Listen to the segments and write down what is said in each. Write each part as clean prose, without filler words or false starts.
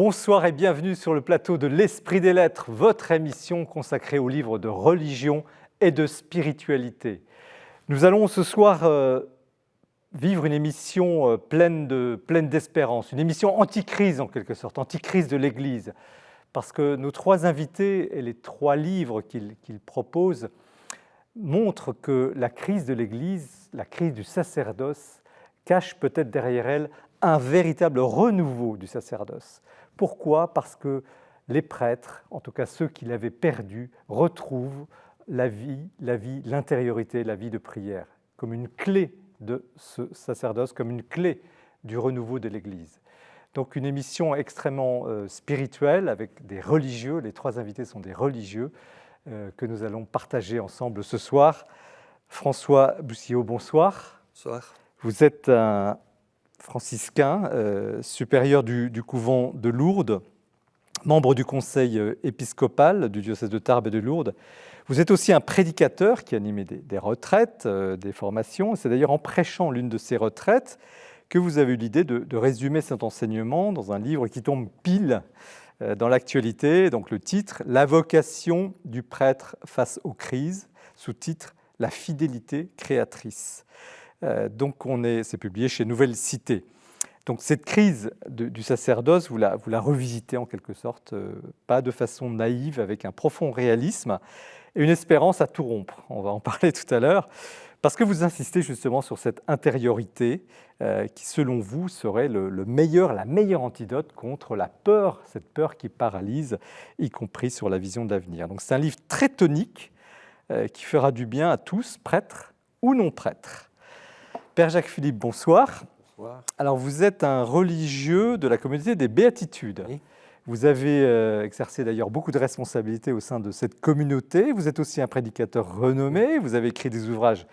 Bonsoir et bienvenue sur le plateau de l'Esprit des Lettres, votre émission consacrée aux livres de religion et de spiritualité. Nous allons ce soir vivre une émission pleine d'espérance, une émission anti-crise en quelque sorte, anti-crise de l'Église, parce que nos trois invités et les trois livres qu'ils proposent montrent que la crise de l'Église, la crise du sacerdoce, cache peut-être derrière elle un véritable renouveau du sacerdoce. Pourquoi ? Parce que les prêtres, en tout cas ceux qui l'avaient perdu, retrouvent la vie, l'intériorité, la vie de prière, comme une clé de ce sacerdoce, comme une clé du renouveau de l'Église. Donc une émission extrêmement spirituelle avec des religieux, les trois invités sont des religieux que nous allons partager ensemble ce soir. François Boussillot, bonsoir. Bonsoir. Vous êtes un franciscain, supérieur du couvent de Lourdes, membre du conseil épiscopal du diocèse de Tarbes et de Lourdes. Vous êtes aussi un prédicateur qui anime des retraites, des formations. C'est d'ailleurs en prêchant l'une de ces retraites que vous avez eu l'idée de résumer cet enseignement dans un livre qui tombe pile dans l'actualité. Donc le titre « La vocation du prêtre face aux crises », sous-titre « La fidélité créatrice ». Donc c'est publié chez Nouvelle Cité. Donc cette crise du sacerdoce, vous la revisitez en quelque sorte, pas de façon naïve, avec un profond réalisme et une espérance à tout rompre. On va en parler tout à l'heure, parce que vous insistez justement sur cette intériorité qui, selon vous, serait la meilleure antidote contre la peur, cette peur qui paralyse, y compris sur la vision de l'avenir. Donc c'est un livre très tonique qui fera du bien à tous, prêtres ou non prêtres. Père Jacques-Philippe, bonsoir. Bonsoir. Alors, vous êtes un religieux de la communauté des Béatitudes. Oui. Vous avez exercé d'ailleurs beaucoup de responsabilités au sein de cette communauté. Vous êtes aussi un prédicateur renommé. Vous avez écrit des ouvrages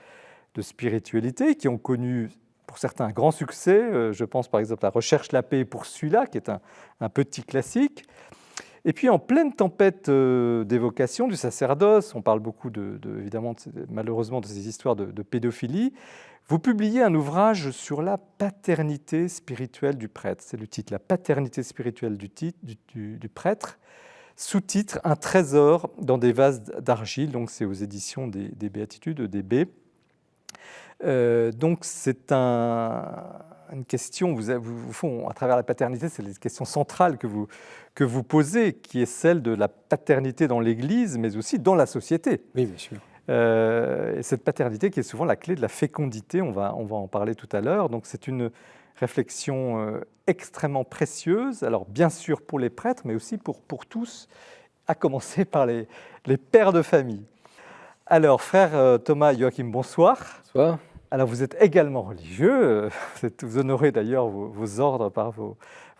de spiritualité qui ont connu, pour certains, un grand succès. Je pense par exemple à Recherche la paix pour celui-là, qui est un petit classique. Et puis, en pleine tempête d'évocation du sacerdoce, on parle beaucoup, évidemment, malheureusement, de ces histoires de pédophilie, vous publiez un ouvrage sur la paternité spirituelle du prêtre. C'est le titre, La paternité spirituelle du prêtre, sous-titre « Un trésor dans des vases d'argile », donc c'est aux éditions des Béatitudes, EDB. Donc c'est une question, au fond, à travers la paternité, c'est la question centrale que vous posez, qui est celle de la paternité dans l'Église, mais aussi dans la société. Oui, bien sûr. Et cette paternité qui est souvent la clé de la fécondité, on va en parler tout à l'heure. Donc c'est une réflexion extrêmement précieuse, alors bien sûr pour les prêtres, mais aussi pour tous, à commencer par les pères de famille. Alors, frère Thomas Joachim, bonsoir. Bonsoir. Alors, vous êtes également religieux, vous honorez d'ailleurs vos ordres par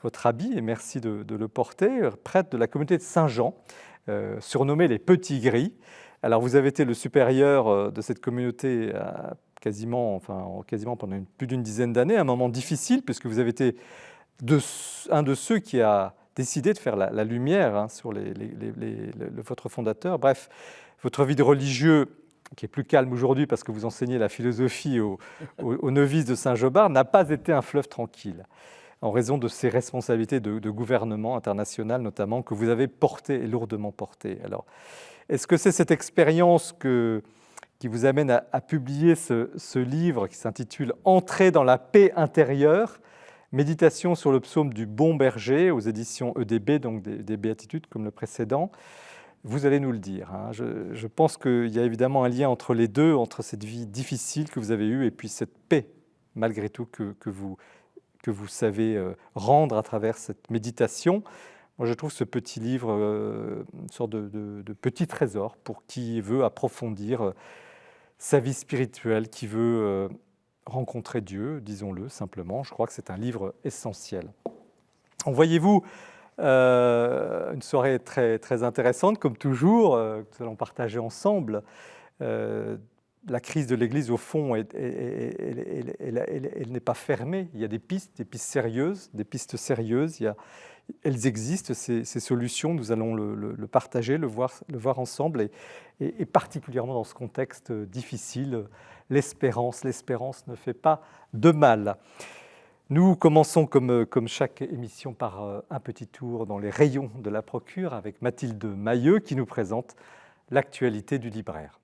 votre habit, et merci de le porter, prêtre de la communauté de Saint-Jean, surnommé les Petits Gris. Alors, vous avez été le supérieur de cette communauté quasiment pendant plus d'une dizaine d'années, un moment difficile, puisque vous avez été un de ceux qui a décidé de faire la lumière sur votre fondateur. Bref, votre vie de religieux, qui est plus calme aujourd'hui parce que vous enseignez la philosophie aux novices de Saint-Jobard, n'a pas été un fleuve tranquille, en raison de ces responsabilités de gouvernement international notamment, que vous avez portées et lourdement portées. Alors, est-ce que c'est cette expérience qui vous amène à publier ce livre qui s'intitule « Entrer dans la paix intérieure », méditation sur le psaume du bon berger aux éditions EDB, donc des Béatitudes comme le précédent? Vous allez nous le dire. Je pense qu'il y a évidemment un lien entre les deux, entre cette vie difficile que vous avez eue et puis cette paix, malgré tout, que vous savez rendre à travers cette méditation. Moi, je trouve ce petit livre une sorte de petit trésor pour qui veut approfondir sa vie spirituelle, qui veut rencontrer Dieu, disons-le simplement. Je crois que c'est un livre essentiel. Donc, voyez-vous, une soirée très, très intéressante, comme toujours, que nous allons partager ensemble. La crise de l'Église, au fond, elle n'est pas fermée. Il y a des pistes sérieuses, elles existent, ces solutions, nous allons le partager, le voir ensemble, et particulièrement dans ce contexte difficile, l'espérance ne fait pas de mal. Nous commençons comme chaque émission par un petit tour dans les rayons de la Procure avec Mathilde Mailleux qui nous présente l'actualité du libraire.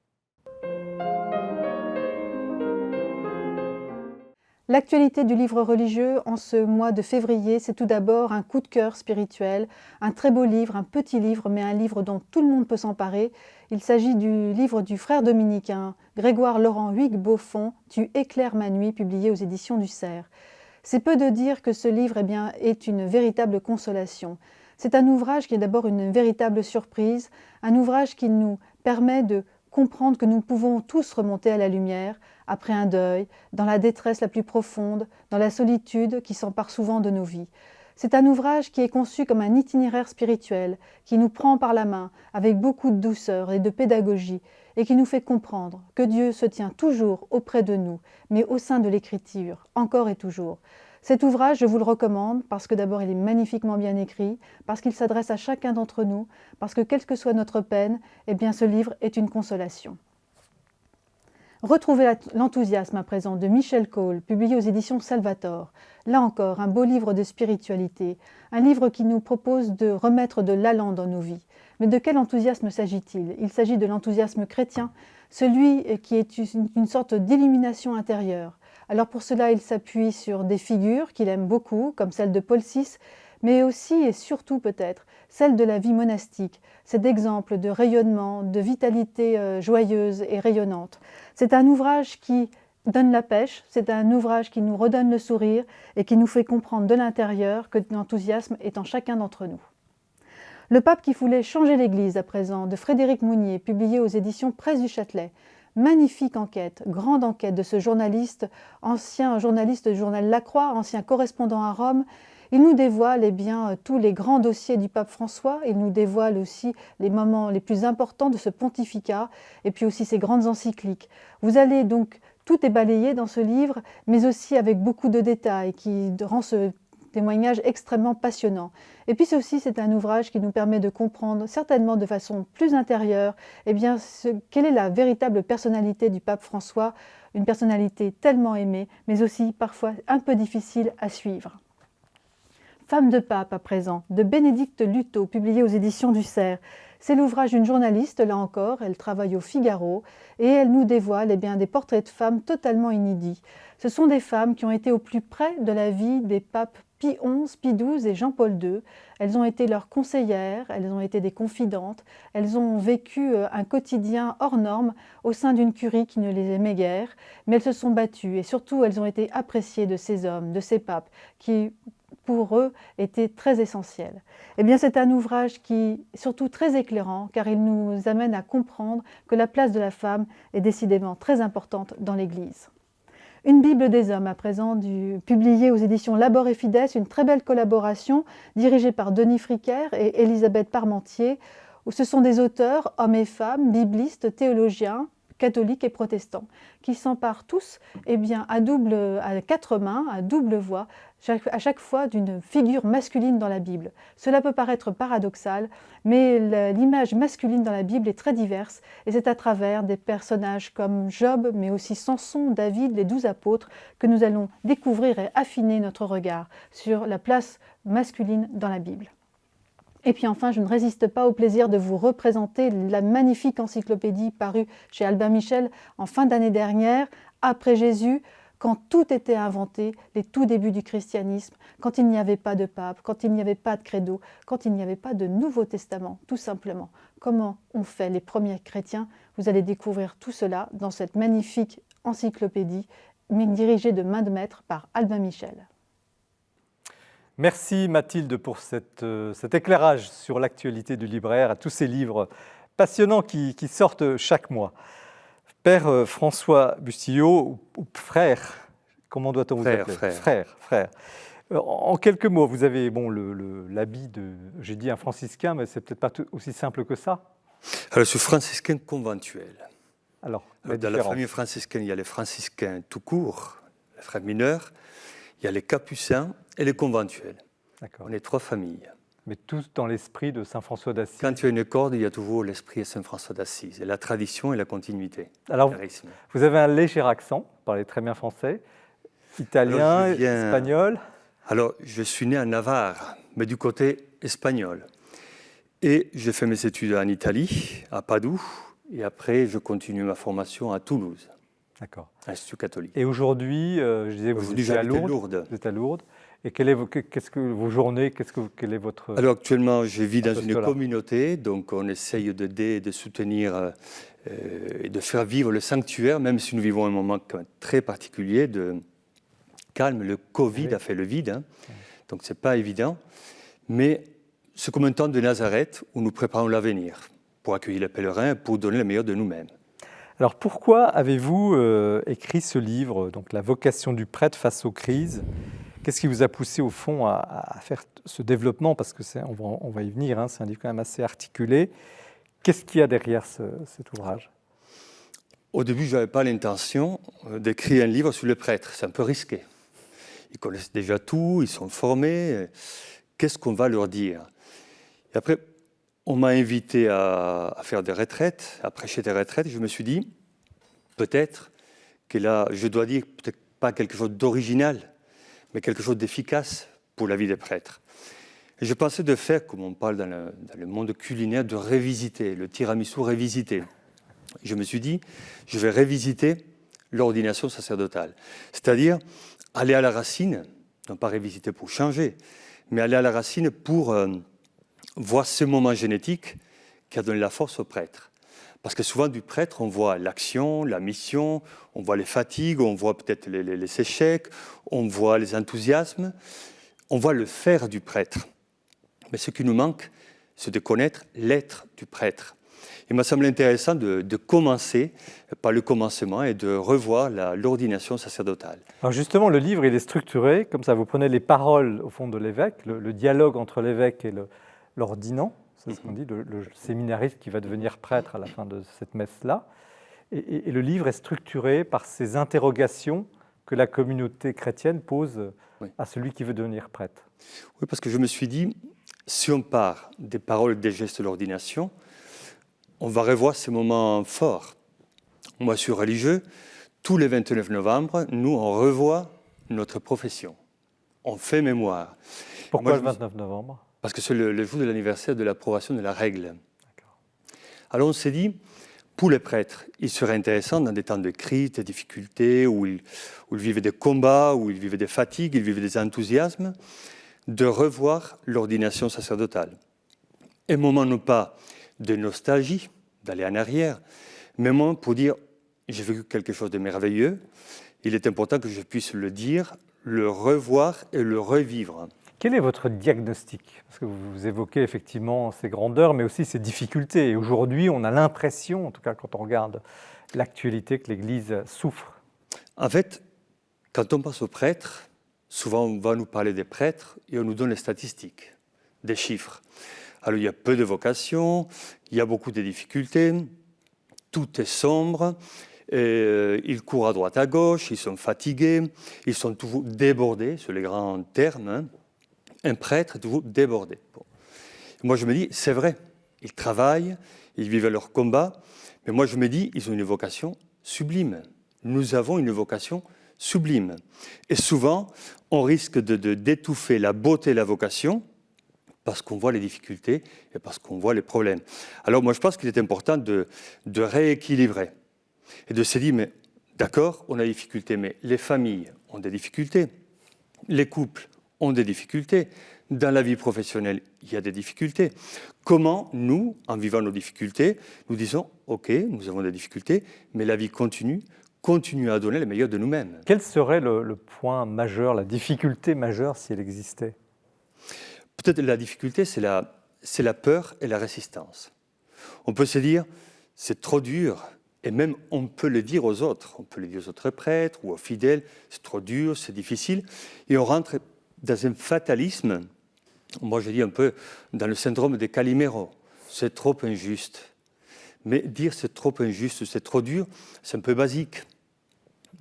L'actualité du livre religieux en ce mois de février, c'est tout d'abord un coup de cœur spirituel, un très beau livre, un petit livre, mais un livre dont tout le monde peut s'emparer. Il s'agit du livre du frère dominicain Grégoire Laurent Huyghe-Beaufond, Tu éclaires ma nuit, publié aux éditions du Cerf. C'est peu de dire que ce livre est une véritable consolation. C'est un ouvrage qui est d'abord une véritable surprise, un ouvrage qui nous permet de comprendre que nous pouvons tous remonter à la lumière après un deuil, dans la détresse la plus profonde, dans la solitude qui s'empare souvent de nos vies. C'est un ouvrage qui est conçu comme un itinéraire spirituel, qui nous prend par la main avec beaucoup de douceur et de pédagogie et qui nous fait comprendre que Dieu se tient toujours auprès de nous, mais au sein de l'Écriture, encore et toujours. Cet ouvrage, je vous le recommande parce que d'abord il est magnifiquement bien écrit, parce qu'il s'adresse à chacun d'entre nous, parce que quelle que soit notre peine, eh bien ce livre est une consolation. Retrouvez l'enthousiasme à présent de Michel Cole, publié aux éditions Salvator. Là encore, un beau livre de spiritualité, un livre qui nous propose de remettre de l'allant dans nos vies. Mais de quel enthousiasme s'agit-il? Il s'agit de l'enthousiasme chrétien, celui qui est une sorte d'illumination intérieure. Alors pour cela, il s'appuie sur des figures qu'il aime beaucoup, comme celle de Paul VI, mais aussi et surtout peut-être celle de la vie monastique, cet exemple de rayonnement, de vitalité joyeuse et rayonnante. C'est un ouvrage qui donne la pêche, c'est un ouvrage qui nous redonne le sourire et qui nous fait comprendre de l'intérieur que l'enthousiasme est en chacun d'entre nous. Le pape qui voulait changer l'Église à présent, de Frédéric Mounier, publié aux éditions Presse du Châtelet. Magnifique enquête, grande enquête de ce journaliste, ancien journaliste du journal La Croix, ancien correspondant à Rome. Il nous dévoile tous les grands dossiers du pape François, il nous dévoile aussi les moments les plus importants de ce pontificat et puis aussi ses grandes encycliques. Vous allez donc, tout est balayé dans ce livre, mais aussi avec beaucoup de détails qui rend ce témoignage extrêmement passionnant. Et puis c'est un ouvrage qui nous permet de comprendre, certainement de façon plus intérieure, quelle est la véritable personnalité du pape François, une personnalité tellement aimée, mais aussi parfois un peu difficile à suivre. Femme de pape à présent, de Bénédicte Luto, publié aux éditions du Cerf. C'est l'ouvrage d'une journaliste, là encore, elle travaille au Figaro, et elle nous dévoile des portraits de femmes totalement inédits. Ce sont des femmes qui ont été au plus près de la vie des papes Pie XI, Pie XII et Jean-Paul II. Elles ont été leurs conseillères, elles ont été des confidentes, elles ont vécu un quotidien hors norme au sein d'une curie qui ne les aimait guère, mais elles se sont battues et surtout elles ont été appréciées de ces hommes, de ces papes, qui pour eux était très essentiel. C'est un ouvrage qui est surtout très éclairant car il nous amène à comprendre que la place de la femme est décidément très importante dans l'Église. Une Bible des hommes à présent, publiée aux éditions Labor et Fides, une très belle collaboration dirigée par Denis Fricker et Elisabeth Parmentier, où ce sont des auteurs, hommes et femmes, biblistes, théologiens, catholiques et protestants, qui s'emparent tous à quatre mains, à double voix, à chaque fois d'une figure masculine dans la Bible. Cela peut paraître paradoxal, mais l'image masculine dans la Bible est très diverse, et c'est à travers des personnages comme Job, mais aussi Samson, David, les 12 apôtres, que nous allons découvrir et affiner notre regard sur la place masculine dans la Bible. Et puis enfin, je ne résiste pas au plaisir de vous représenter la magnifique encyclopédie parue chez Albin Michel en fin d'année dernière, Après Jésus, quand tout était inventé, les tout débuts du christianisme, quand il n'y avait pas de pape, quand il n'y avait pas de credo, quand il n'y avait pas de Nouveau Testament, tout simplement. Comment ont fait les premiers chrétiens? Vous allez découvrir tout cela dans cette magnifique encyclopédie dirigée de main de maître par Albin Michel. Merci Mathilde pour cet éclairage sur l'actualité du libraire, à tous ces livres passionnants qui sortent chaque mois. Père François Bustillo, ou frère, comment doit-on vous appeler? Frère. En quelques mots, vous avez l'habit j'ai dit un franciscain, mais c'est peut-être pas aussi simple que ça. Alors, je suis franciscain conventuel. Alors, dans la famille franciscaine, il y a les franciscains tout court, les frères mineurs, il y a les capucins et les conventuels. On est trois familles. Mais tous dans l'esprit de Saint François d'Assise. Quand tu as une corde, il y a toujours l'esprit de Saint François d'Assise, et la tradition et la continuité. Alors, vous avez un léger accent, vous parlez très bien français. Italien, espagnol? Alors, je suis né à Navarre, mais du côté espagnol. Et j'ai fait mes études en Italie, à Padoue, et après, je continue ma formation à Toulouse. D'accord. À l'Institut catholique. Et aujourd'hui, je disais, vous êtes à Lourdes. Vous êtes à Lourdes. Et qu'est-ce que vos journées, quel est votre... Alors actuellement, je vis dans une communauté, donc on essaye d'aider, de soutenir et de faire vivre le sanctuaire, même si nous vivons un moment très particulier de calme. Le Covid a fait le vide, hein, donc c'est pas évident. Mais c'est comme un temps de Nazareth où nous préparons l'avenir pour accueillir les pèlerins, pour donner le meilleur de nous-mêmes. Alors pourquoi avez-vous écrit ce livre, donc La vocation du prêtre face aux crises? Qu'est-ce qui vous a poussé au fond à faire ce développement? Parce que on va y venir, hein, c'est un livre quand même assez articulé. Qu'est-ce qu'il y a derrière cet ouvrage? Au début, je n'avais pas l'intention d'écrire un livre sur les prêtres. C'est un peu risqué. Ils connaissent déjà tout, ils sont formés. Qu'est-ce qu'on va leur dire? Et après, on m'a invité à faire des retraites, à prêcher des retraites. Je me suis dit, peut-être que là, je dois dire peut-être pas quelque chose d'original, mais quelque chose d'efficace pour la vie des prêtres. Et je pensais de faire, comme on parle dans le monde culinaire, de révisiter, le tiramisu révisité. Je me suis dit, je vais révisiter l'ordination sacerdotale. C'est-à-dire aller à la racine, non pas révisiter pour changer, mais aller à la racine pour voir ce moment génétique qui a donné la force au prêtre. Parce que souvent, du prêtre, on voit l'action, la mission, on voit les fatigues, on voit peut-être les échecs, on voit les enthousiasmes, on voit le faire du prêtre. Mais ce qui nous manque, c'est de connaître l'être du prêtre. Il m'a semblé intéressant de commencer par le commencement et de revoir l'ordination sacerdotale. Alors justement, le livre, il est structuré, comme ça, vous prenez les paroles au fond de l'évêque, le dialogue entre l'évêque et l'ordinant. C'est ce qu'on dit, le séminariste qui va devenir prêtre à la fin de cette messe-là. Et le livre est structuré par ces interrogations que la communauté chrétienne pose à celui qui veut devenir prêtre. Oui, parce que je me suis dit, si on part des paroles, des gestes de l'ordination, on va revoir ces moments forts. Moi, je suis religieux. Tous les 29 novembre, nous, on revoit notre profession. On fait mémoire. Pourquoi le 29 novembre ? Parce que c'est le jour de l'anniversaire de l'approbation de la règle. Alors on s'est dit, pour les prêtres, il serait intéressant dans des temps de crise, de difficultés, où ils vivaient des combats, où ils vivaient des fatigues, ils vivaient des enthousiasmes, de revoir l'ordination sacerdotale. Un moment non pas de nostalgie, d'aller en arrière, mais un moment pour dire, j'ai vécu quelque chose de merveilleux, il est important que je puisse le dire, le revoir et le revivre. Quel est votre diagnostic? Parce que vous évoquez effectivement ces grandeurs, mais aussi ces difficultés. Et aujourd'hui, on a l'impression, en tout cas quand on regarde l'actualité, que l'Église souffre. En fait, quand on passe aux prêtres, souvent on va nous parler des prêtres et on nous donne les statistiques, des chiffres. Alors il y a peu de vocations, il y a beaucoup de difficultés, tout est sombre, et ils courent à droite à gauche, ils sont fatigués, ils sont toujours débordés, sur les grands termes, hein. Un prêtre est toujours débordé. Bon. Moi, je me dis, c'est vrai, ils travaillent, ils vivent leur combat, mais moi, je me dis, ils ont une vocation sublime. Nous avons une vocation sublime. Et souvent, on risque d'étouffer la beauté de la vocation parce qu'on voit les difficultés et parce qu'on voit les problèmes. Alors, moi, je pense qu'il est important de rééquilibrer et de se dire, mais d'accord, on a des difficultés, mais les familles ont des difficultés, les couples ont des difficultés. Dans la vie professionnelle, il y a des difficultés. Comment nous, en vivant nos difficultés, nous disons, OK, nous avons des difficultés, mais la vie continue à donner le meilleur de nous-mêmes. Quel serait le point majeur, la difficulté majeure si elle existait? Peut-être la difficulté, c'est la peur et la résistance. On peut se dire, c'est trop dur, et même on peut le dire aux autres. On peut le dire aux autres prêtres ou aux fidèles, c'est trop dur, c'est difficile, et on rentre dans un fatalisme, moi je dis un peu dans le syndrome de Calimero, c'est trop injuste. Mais dire c'est trop injuste, c'est trop dur, c'est un peu basique.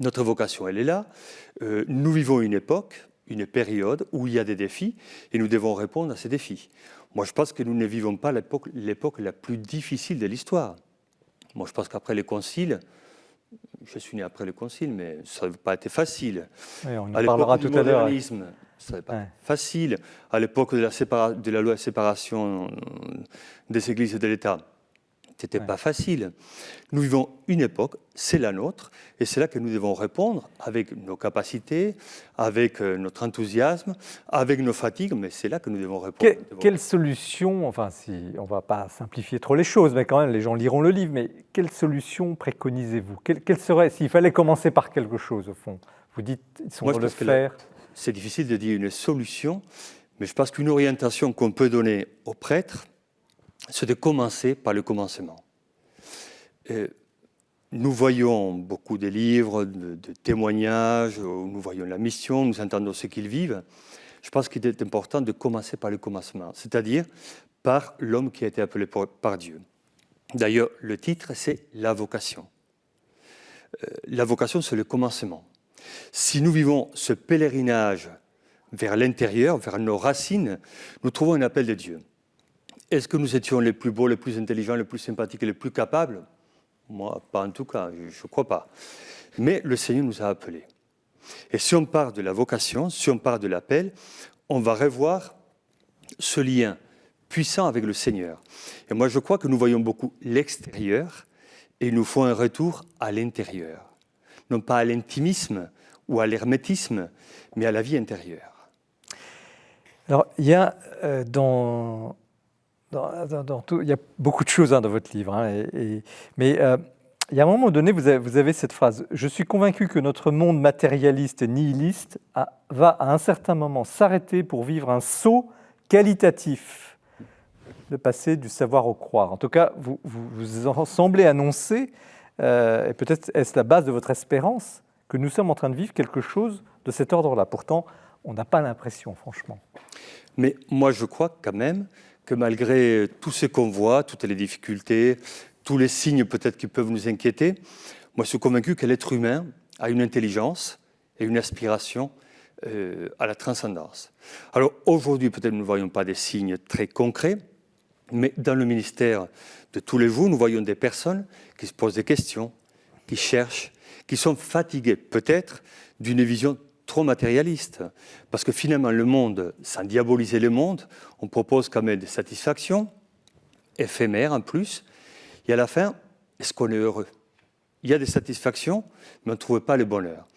Notre vocation, elle est là. Nous vivons une époque, une période où il y a des défis et nous devons répondre à ces défis. Moi je pense que nous ne vivons pas l'époque la plus difficile de l'histoire. Moi je pense qu'après les conciles, je suis né après le Concile, mais ça n'a pas été facile. Oui, on en À l'époque parlera du tout à l'heure. modernisme, ça n'a pas Ouais. été facile. À l'époque de la loi de séparation des églises et de l'État, c'était Ouais. pas facile. Nous vivons une époque, c'est la nôtre, et c'est là que nous devons répondre avec nos capacités, avec notre enthousiasme, avec nos fatigues, mais c'est là que nous devons répondre. Quelle solution, enfin, si on ne va pas simplifier trop les choses, mais quand même, les gens liront le livre, mais quelle solution préconisez-vous? Quelle serait, s'il fallait commencer par quelque chose, au fond? Vous dites, ils sont Moi, dans je le pense que faire. c'est difficile de dire une solution, mais je pense qu'une orientation qu'on peut donner aux prêtres, c'est de commencer par le commencement. Nous voyons beaucoup de livres, de témoignages, où nous voyons la mission, nous entendons ce qu'ils vivent. Je pense qu'il est important de commencer par le commencement, c'est-à-dire par l'homme qui a été appelé par Dieu. D'ailleurs, le titre, c'est la vocation. La vocation, c'est le commencement. Si nous vivons ce pèlerinage vers l'intérieur, vers nos racines, nous trouvons un appel de Dieu. Est-ce que nous étions les plus beaux, les plus intelligents, les plus sympathiques et les plus capables? Moi, pas en tout cas, je ne crois pas. Mais le Seigneur nous a appelés. Et si on part de la vocation, si on part de l'appel, on va revoir ce lien puissant avec le Seigneur. Et moi, je crois que nous voyons beaucoup l'extérieur et il nous faut un retour à l'intérieur. Non pas à l'intimisme ou à l'hermétisme, mais à la vie intérieure. Alors, il y a il y a beaucoup de choses dans votre livre, hein, mais il y a un moment donné, vous avez cette phrase « Je suis convaincu que notre monde matérialiste et nihiliste va à un certain moment s'arrêter pour vivre un saut qualitatif, de passer du savoir au croire ». En tout cas, vous en semblez annoncer, et peut-être est-ce la base de votre espérance, que nous sommes en train de vivre quelque chose de cet ordre-là. Pourtant, on n'a pas l'impression, franchement. Mais moi, je crois quand même que malgré tout ce qu'on voit, toutes les difficultés, tous les signes peut-être qui peuvent nous inquiéter, moi je suis convaincu que l'être humain a une intelligence et une aspiration à la transcendance. Alors aujourd'hui, peut-être nous ne voyons pas des signes très concrets, mais dans le ministère de tous les jours, nous voyons des personnes qui se posent des questions, qui cherchent, qui sont fatiguées peut-être d'une vision trop matérialiste, parce que finalement le monde, sans diaboliser le monde, on propose quand même des satisfactions éphémères en plus, et à la fin, est-ce qu'on est heureux? Il y a des satisfactions, mais on ne trouve pas le bonheur.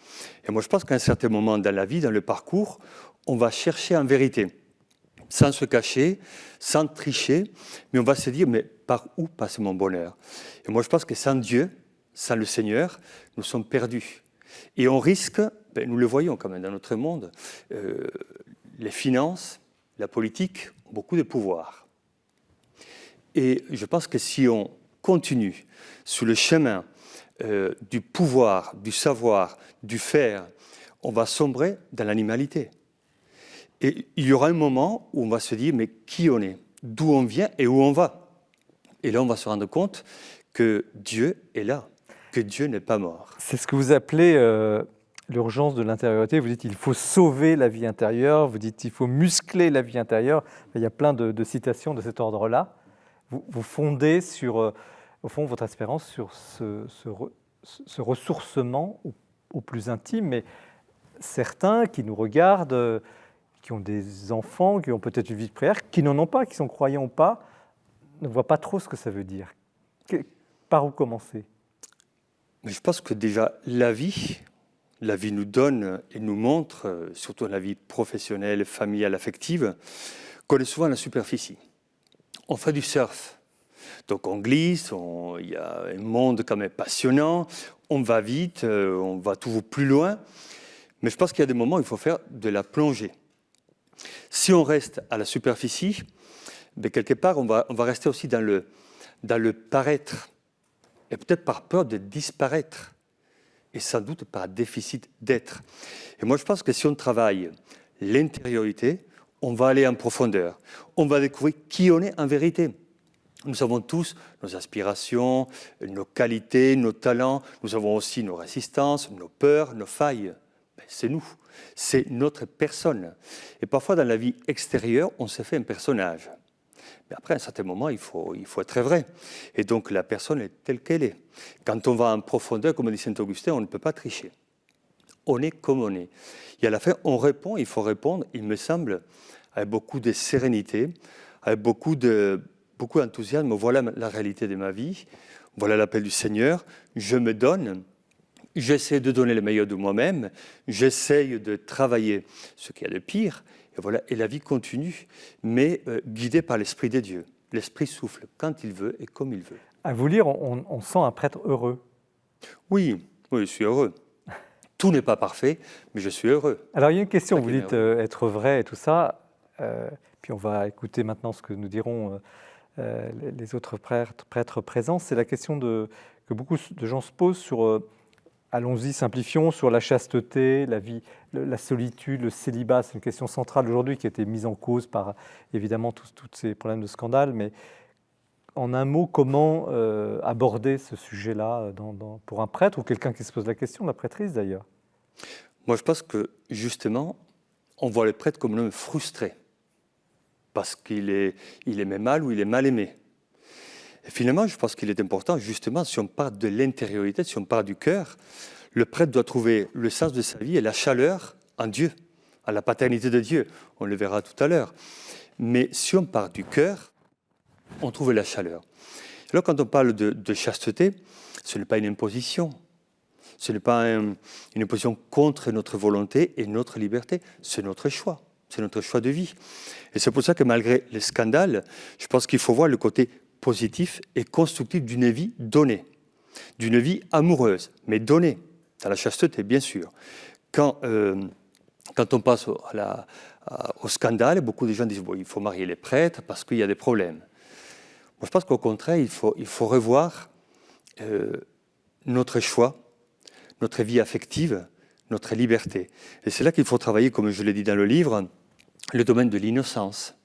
Et moi je pense qu'à un certain moment dans la vie, dans le parcours, on va chercher en vérité, sans se cacher, sans tricher, mais on va se dire, mais par où passe mon bonheur? Et moi je pense que sans Dieu, sans le Seigneur, nous sommes perdus. Et on risque, nous le voyons quand même dans notre monde, les finances, la politique ont beaucoup de pouvoir. Et je pense que si on continue sur le chemin du pouvoir, du savoir, du faire, on va sombrer dans l'animalité. Et il y aura un moment où on va se dire, mais qui on est? D'où on vient et où on va? Et là, on va se rendre compte que Dieu est là, que Dieu n'est pas mort. C'est ce que vous appelez l'urgence de l'intériorité. Vous dites qu'il faut sauver la vie intérieure, vous dites qu'il faut muscler la vie intérieure. Il y a plein de citations de cet ordre-là. Vous fondez sur, au fond, votre espérance sur ce ressourcement au plus intime. Mais certains qui nous regardent, qui ont des enfants, qui ont peut-être une vie de prière, qui n'en ont pas, qui sont croyants ou pas, ne voient pas trop ce que ça veut dire. Par où commencer? Mais je pense que déjà, la vie nous donne et nous montre, surtout la vie professionnelle, familiale, affective, qu'on est souvent à la superficie. On fait du surf, donc on glisse, il y a un monde quand même passionnant, on va vite, on va toujours plus loin, mais je pense qu'il y a des moments où il faut faire de la plongée. Si on reste à la superficie, mais quelque part, on va rester aussi dans le paraître, et peut-être par peur de disparaître, et sans doute par déficit d'être. Et moi, je pense que si on travaille l'intériorité, on va aller en profondeur, on va découvrir qui on est en vérité. Nous avons tous nos aspirations, nos qualités, nos talents, nous avons aussi nos résistances, nos peurs, nos failles. C'est nous, c'est notre personne. Et parfois, dans la vie extérieure, on se fait un personnage. Mais après, à un certain moment, il faut être très vrai. Et donc, la personne est telle qu'elle est. Quand on va en profondeur, comme dit Saint-Augustin, on ne peut pas tricher. On est comme on est. Et à la fin, on répond, il faut répondre, il me semble, avec beaucoup de sérénité, avec beaucoup d'enthousiasme. Voilà la réalité de ma vie, voilà l'appel du Seigneur, je me donne, j'essaie de donner le meilleur de moi-même, j'essaye de travailler ce qu'il y a de pire, et voilà, et la vie continue, mais guidée par l'Esprit de Dieu. L'Esprit souffle quand il veut et comme il veut. À vous lire, on sent un prêtre heureux. Oui, je suis heureux. Tout n'est pas parfait, mais je suis heureux. Alors, il y a une question, vous dites être vrai et tout ça, puis on va écouter maintenant ce que nous diront les autres prêtres présents. C'est la question que beaucoup de gens se posent sur, allons-y, simplifions, sur la chasteté, la vie, la solitude, le célibat. C'est une question centrale aujourd'hui qui a été mise en cause par, évidemment, tous ces problèmes de scandale, mais en un mot, comment aborder ce sujet-là pour un prêtre ou quelqu'un qui se pose la question, la prêtrise d'ailleurs? Moi, je pense que, justement, on voit le prêtre comme un homme frustré, parce qu'il aimait mal ou il est mal aimé. Et finalement, je pense qu'il est important, justement, si on part de l'intériorité, si on part du cœur, le prêtre doit trouver le sens de sa vie et la chaleur en Dieu, à la paternité de Dieu. On le verra tout à l'heure. Mais si on part du cœur, on trouve la chaleur. Alors, quand on parle de chasteté, ce n'est pas une imposition. Ce n'est pas une imposition contre notre volonté et notre liberté. C'est notre choix. C'est notre choix de vie. Et c'est pour ça que malgré les scandales, je pense qu'il faut voir le côté positif et constructif d'une vie donnée. D'une vie amoureuse, mais donnée. Dans la chasteté, bien sûr. Quand on passe au scandale, beaucoup de gens disent il faut marier les prêtres parce qu'il y a des problèmes. Moi, je pense qu'au contraire, il faut revoir notre choix, notre vie affective, notre liberté. Et c'est là qu'il faut travailler, comme je l'ai dit dans le livre, le domaine de l'innocence.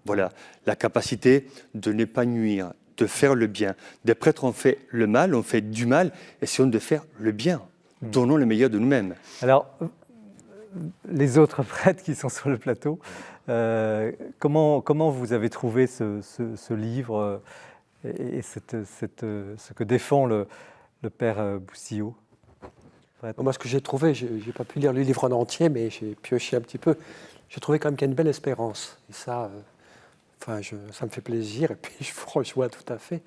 Voilà, la capacité de ne pas nuire, de faire le bien. Des prêtres ont fait le mal, ont fait du mal, essayons de faire le bien. Donnons le meilleur de nous-mêmes. Alors, les autres prêtres qui sont sur le plateau, comment vous avez trouvé ce livre et ce que défend le père Boussillot? Moi, ce que j'ai trouvé, je n'ai pas pu lire le livre en entier, mais j'ai pioché un petit peu. J'ai trouvé quand même qu'il y a une belle espérance. Et ça, ça me fait plaisir, et puis je vous rejoins tout à fait.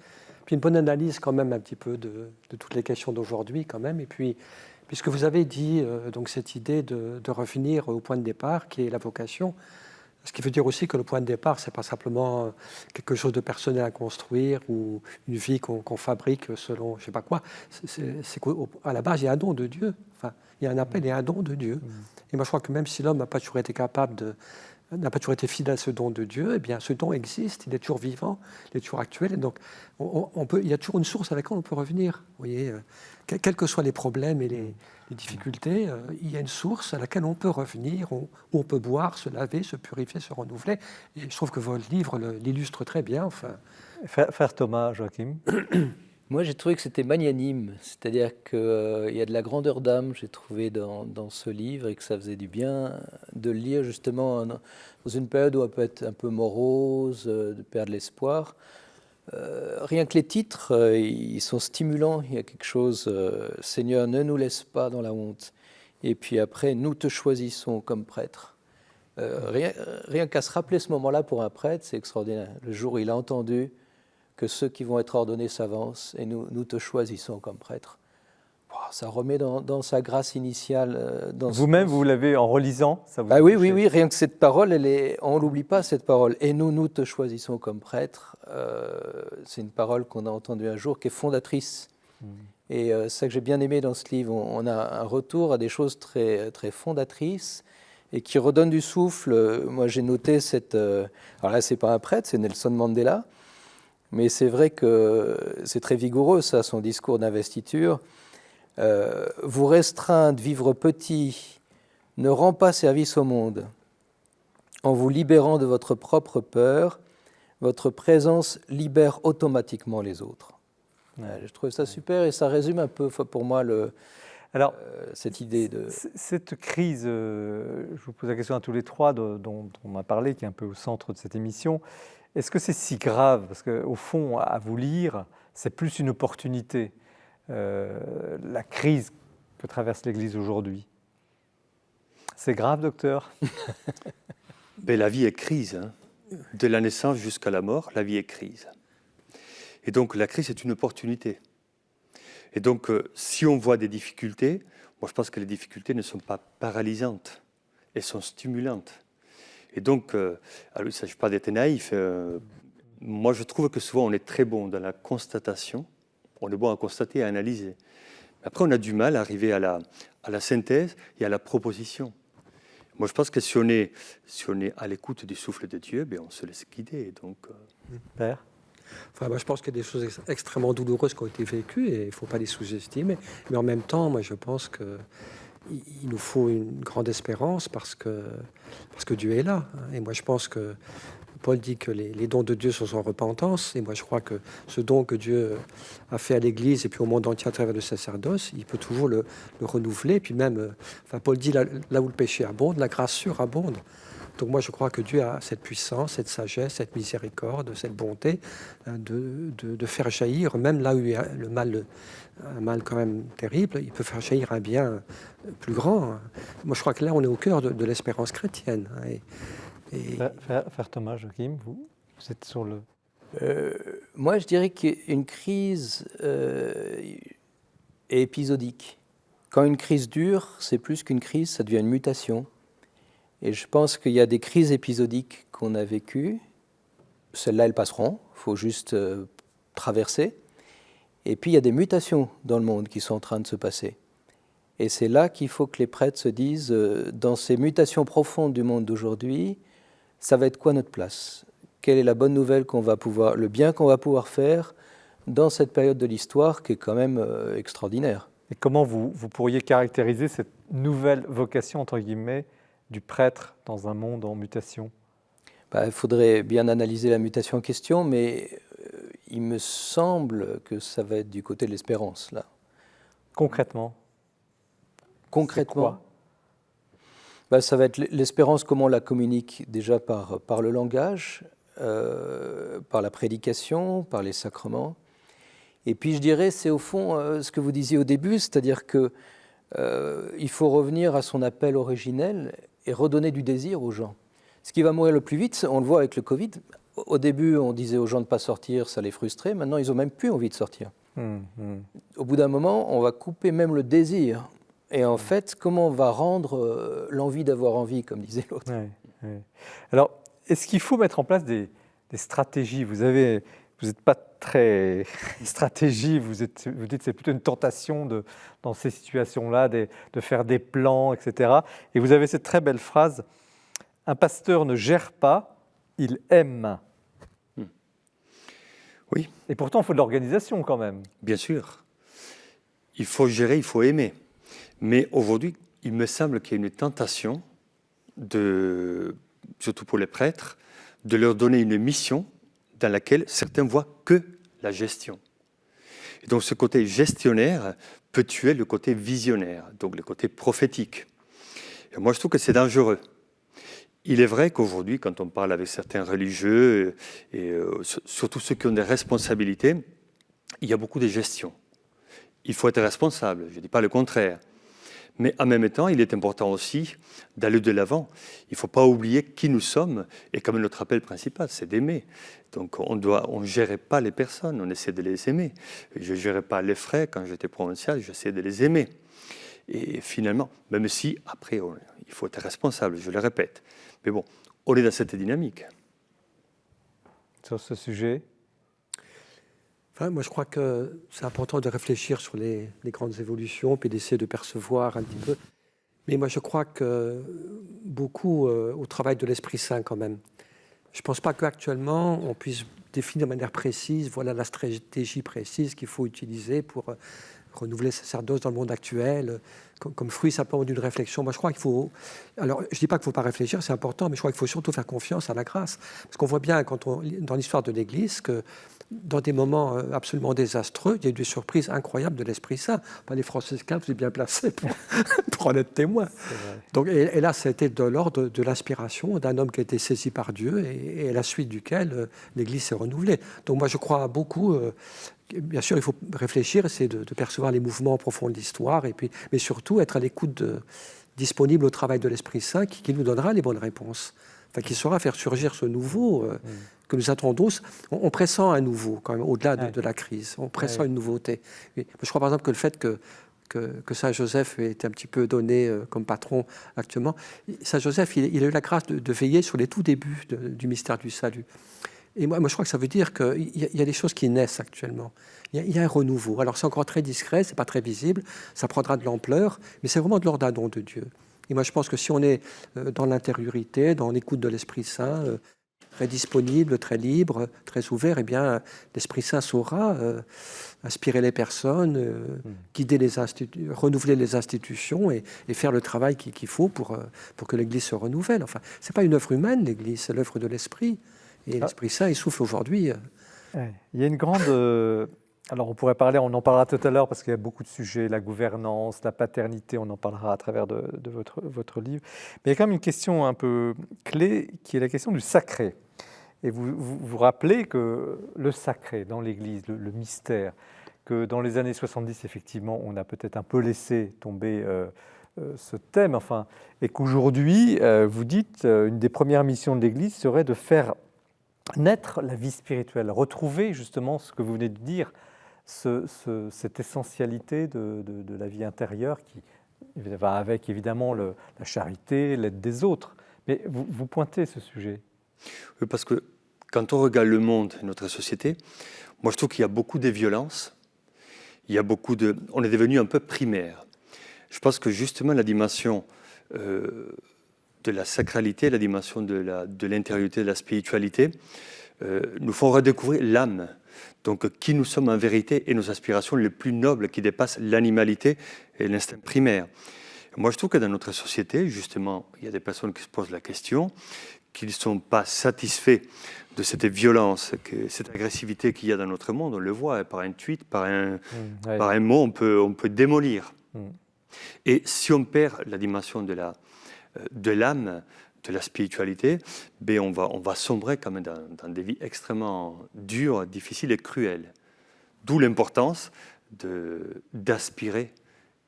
Puis une bonne analyse quand même un petit peu de toutes les questions d'aujourd'hui quand même. Et puis, puisque vous avez dit donc cette idée de revenir au point de départ, qui est la vocation, ce qui veut dire aussi que le point de départ, ce n'est pas simplement quelque chose de personnel à construire ou une vie qu'on fabrique selon je ne sais pas quoi. C'est qu'à la base, il y a un don de Dieu. Enfin, il y a un appel et un don de Dieu. Et moi, je crois que même si l'homme n'a pas toujours été n'a pas toujours été fidèle à ce don de Dieu, eh bien, ce don existe, il est toujours vivant, il est toujours actuel. Et donc, il y a toujours une source à laquelle on peut revenir. Vous voyez, quels que soient les problèmes et les difficultés, il y a une source à laquelle on peut revenir, où on peut boire, se laver, se purifier, se renouveler. Et je trouve que votre livre l'illustre très bien. Enfin. Frère Thomas, Joachim. Moi, j'ai trouvé que c'était magnanime, c'est-à-dire qu'il y a de la grandeur d'âme, j'ai trouvé dans ce livre, et que ça faisait du bien de le lire justement dans une période où on peut être un peu morose, de perdre l'espoir. Rien que les titres, ils sont stimulants, il y a quelque chose, Seigneur, ne nous laisse pas dans la honte. Et puis après, nous te choisissons comme prêtre. Rien qu'à se rappeler ce moment-là pour un prêtre, c'est extraordinaire. Le jour où il a entendu que ceux qui vont être ordonnés s'avancent et nous te choisissons comme prêtre. Wow, ça remet dans sa grâce initiale. Vous-même, vous l'avez en relisant, ça vous oui, rien que cette parole, on ne l'oublie pas, cette parole. Et nous te choisissons comme prêtre. C'est une parole qu'on a entendue un jour qui est fondatrice. Et c'est ça que j'ai bien aimé dans ce livre. On a un retour à des choses très, très fondatrices et qui redonnent du souffle. Moi, j'ai noté alors là, ce n'est pas un prêtre, c'est Nelson Mandela. Mais c'est vrai que c'est très vigoureux, ça, son discours d'investiture. Vous restreindre, vivre petit, ne rend pas service au monde. En vous libérant de votre propre peur, votre présence libère automatiquement les autres. Je trouve ça super et ça résume un peu pour moi cette idée de... Cette crise, je vous pose la question à tous les trois, dont on a parlé, qui est un peu au centre de cette émission, Est-ce que c'est si grave? Parce qu'au fond, à vous lire, c'est plus une opportunité, la crise que traverse l'Église aujourd'hui. C'est grave, docteur? Mais la vie est crise. Hein. De la naissance jusqu'à la mort, la vie est crise. Et donc la crise est une opportunité. Et donc si on voit des difficultés, moi je pense que les difficultés ne sont pas paralysantes, elles sont stimulantes. Et donc, alors il ne s'agit pas d'être naïf. Moi je trouve que souvent on est très bon dans la constatation, on est bon à constater, à analyser. Après on a du mal à arriver à la synthèse et à la proposition. Moi, je pense que si on est à l'écoute du souffle de Dieu, on se laisse guider. Donc, Père? Enfin, moi, je pense qu'il y a des choses extrêmement douloureuses qui ont été vécues et il ne faut pas les sous-estimer. Mais en même temps, moi, je pense qu'il nous faut une grande espérance parce que Dieu est là. Et moi, je pense que Paul dit que les dons de Dieu sont sans repentance. Et moi, je crois que ce don que Dieu a fait à l'Église et puis au monde entier à travers le sacerdoce, il peut toujours le renouveler. Et puis même, Paul dit là où le péché abonde, la grâce surabonde. Donc moi, je crois que Dieu a cette puissance, cette sagesse, cette miséricorde, cette bonté de faire jaillir, même là où il y a le mal, un mal quand même terrible, il peut faire jaillir un bien plus grand. Moi, je crois que là, on est au cœur de l'espérance chrétienne. Frère Thomas, Joachim, vous êtes sur le... Moi, je dirais qu'une crise est épisodique. Quand une crise dure, c'est plus qu'une crise, ça devient une mutation. Et je pense qu'il y a des crises épisodiques qu'on a vécues. Celles-là, elles passeront. Il faut juste traverser. Et puis, il y a des mutations dans le monde qui sont en train de se passer. Et c'est là qu'il faut que les prêtres se disent, dans ces mutations profondes du monde d'aujourd'hui, ça va être quoi notre place? Quelle est la bonne nouvelle le bien qu'on va pouvoir faire dans cette période de l'histoire qui est quand même extraordinaire? Et comment vous pourriez caractériser cette nouvelle vocation, entre guillemets, du prêtre dans un monde en mutation? Il faudrait bien analyser la mutation en question, mais il me semble que ça va être du côté de l'espérance, là. Concrètement? Concrètement, ça va être l'espérance, comment on la communique déjà par le langage, par la prédication, par les sacrements. Et puis je dirais, c'est au fond ce que vous disiez au début, c'est-à-dire que il faut revenir à son appel originel et redonner du désir aux gens. Ce qui va mourir le plus vite, on le voit avec le Covid. Au début, on disait aux gens de ne pas sortir, ça les frustrait. Maintenant, ils n'ont même plus envie de sortir. Au bout d'un moment, on va couper même le désir. Et en fait, comment on va rendre l'envie d'avoir envie, comme disait l'autre? Alors, est-ce qu'il faut mettre en place des stratégies? Vous n'êtes pas très stratégie, vous dites que c'est plutôt une tentation dans ces situations-là de faire des plans, etc. Et vous avez cette très belle phrase, « Un pasteur ne gère pas, il aime ». Oui. Et pourtant, il faut de l'organisation quand même. Bien sûr. Il faut gérer, il faut aimer. Mais aujourd'hui, il me semble qu'il y a une tentation, surtout pour les prêtres, de leur donner une mission dans laquelle certains voient que la gestion. Et donc ce côté gestionnaire peut tuer le côté visionnaire, donc le côté prophétique. Et moi, je trouve que c'est dangereux. Il est vrai qu'aujourd'hui, quand on parle avec certains religieux, et surtout ceux qui ont des responsabilités, il y a beaucoup de gestion. Il faut être responsable, je ne dis pas le contraire. Mais en même temps, il est important aussi d'aller de l'avant. Il ne faut pas oublier qui nous sommes. Et comme notre appel principal, c'est d'aimer. Donc on ne gérait pas les personnes, on essaie de les aimer. Je ne gérais pas les frères quand j'étais provincial, j'essayais de les aimer. Et finalement, même si, après, il faut être responsable, je le répète. Mais bon, on est dans cette dynamique. Sur ce sujet? Enfin, moi, je crois que c'est important de réfléchir sur les grandes évolutions, puis d'essayer de percevoir un petit peu. Mais moi, je crois que beaucoup au travail de l'Esprit Saint, quand même. Je ne pense pas qu'actuellement, on puisse définir de manière précise, voilà la stratégie précise qu'il faut utiliser pour renouveler le sacerdoce dans le monde actuel, comme fruit simplement d'une réflexion. Moi, je crois qu'il faut... Alors, je ne dis pas qu'il ne faut pas réfléchir, c'est important, mais je crois qu'il faut surtout faire confiance à la grâce. Parce qu'on voit bien, dans l'histoire de l'Église, que dans des moments absolument désastreux, il y a eu des surprises incroyables de l'Esprit Saint. Les franciscains, vous êtes bien placés pour en être témoins. Donc, et là, c'était de l'ordre de l'inspiration d'un homme qui a été saisi par Dieu et à la suite duquel l'Église s'est renouvelée. Donc moi, je crois beaucoup... Bien sûr, il faut réfléchir, essayer de percevoir les mouvements profonds de l'histoire, mais surtout être à l'écoute, disponible au travail de l'Esprit Saint qui nous donnera les bonnes réponses, qui saura faire surgir ce nouveau que nous attendons. On pressent un nouveau, quand même, au-delà de la crise. On pressent une nouveauté. Je crois par exemple que le fait que Saint Joseph ait un petit peu donné comme patron actuellement, Saint Joseph, il a eu la grâce de veiller sur les tout débuts du mystère du salut. Et moi, je crois que ça veut dire qu'il y a des choses qui naissent actuellement. Il y a un renouveau. Alors, c'est encore très discret, c'est pas très visible, ça prendra de l'ampleur, mais c'est vraiment de l'ordre d'un don de Dieu. Et moi, je pense que si on est dans l'intériorité, dans l'écoute de l'Esprit Saint, très disponible, très libre, très ouvert, eh bien, l'Esprit Saint saura inspirer les personnes, guider renouveler les institutions et faire le travail qu'il faut pour que l'Église se renouvelle. Enfin, c'est pas une œuvre humaine, l'Église, c'est l'œuvre de l'Esprit. Et l'Esprit Saint, il souffle aujourd'hui. Il y a une grande... alors on pourrait parler, on en parlera tout à l'heure parce qu'il y a beaucoup de sujets, la gouvernance, la paternité, on en parlera à travers de votre livre. Mais il y a quand même une question un peu clé qui est la question du sacré. Et vous rappelez que le sacré dans l'Église, le mystère, que dans les années 70, effectivement, on a peut-être un peu laissé tomber ce thème, et qu'aujourd'hui, vous dites, une des premières missions de l'Église serait de faire naître la vie spirituelle, retrouver justement ce que vous venez de dire, cette essentialité de la vie intérieure qui va avec évidemment la charité, l'aide des autres. Mais vous pointez ce sujet. Oui, parce que quand on regarde le monde et notre société, moi je trouve qu'il y a beaucoup de violences, on est devenu un peu primaire. Je pense que justement la dimension de la sacralité, la dimension de l'intériorité, de la spiritualité, nous font redécouvrir l'âme. Donc, qui nous sommes en vérité et nos aspirations les plus nobles qui dépassent l'animalité et l'instinct primaire. Moi, je trouve que dans notre société, justement, il y a des personnes qui se posent la question, qu'ils ne sont pas satisfaits de cette violence, cette agressivité qu'il y a dans notre monde. On le voit, par un tweet, par un mot, on peut démolir. Et si on perd la dimension de l'âme, de la spiritualité, on va sombrer quand même dans des vies extrêmement dures, difficiles et cruelles. D'où l'importance d'aspirer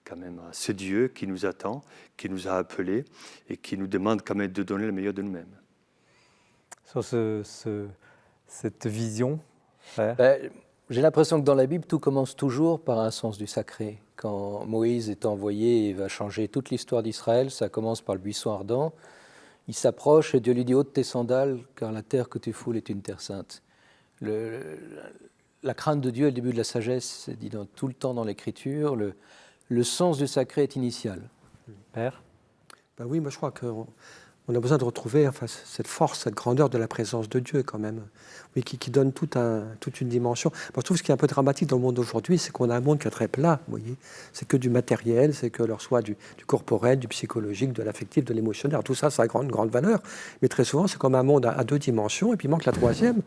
quand même à ce Dieu qui nous attend, qui nous a appelés et qui nous demande quand même de donner le meilleur de nous-mêmes. Sur cette vision, j'ai l'impression que dans la Bible, tout commence toujours par un sens du sacré. Quand Moïse est envoyé et va changer toute l'histoire d'Israël, ça commence par le buisson ardent. Il s'approche et Dieu lui dit « ôte tes sandales, car la terre que tu foules est une terre sainte ». La crainte de Dieu est le début de la sagesse, c'est dit tout le temps dans l'Écriture. Le sens du sacré est initial. Père ? Oui, moi je crois qu'on a besoin de retrouver cette force, cette grandeur de la présence de Dieu quand même, oui, qui donne toute une dimension. Moi, je trouve ce qui est un peu dramatique dans le monde d'aujourd'hui, c'est qu'on a un monde qui est très plat, vous voyez. C'est que du matériel, c'est que leur soit du corporel, du psychologique, de l'affectif, de l'émotionnel. Tout ça, ça a grande valeur. Mais très souvent, c'est comme un monde à deux dimensions, et puis il manque la troisième,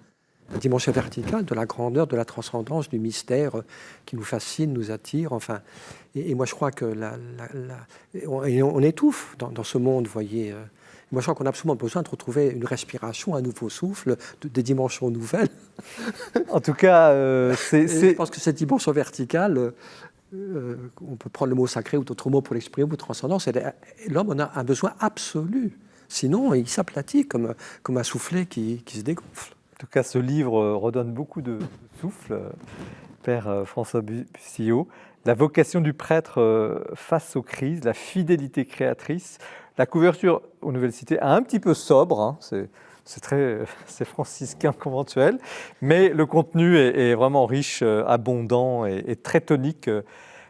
la dimension verticale de la grandeur, de la transcendance, du mystère qui nous fascine, nous attire. Et moi, je crois que on étouffe dans ce monde, vous voyez. Moi, je crois qu'on a absolument besoin de retrouver une respiration, un nouveau souffle, des dimensions nouvelles. En tout cas, je pense que cette dimension verticale, on peut prendre le mot sacré ou d'autres mots pour l'exprimer, ou transcendance, l'homme en a un besoin absolu. Sinon, il s'aplatit comme un soufflet qui se dégonfle. En tout cas, ce livre redonne beaucoup de souffle, Père François Bussillot. La vocation du prêtre face aux crises, la fidélité créatrice. La couverture aux Nouvelles Cités, un petit peu sobre, c'est franciscain conventuel, mais le contenu est vraiment riche, abondant et très tonique,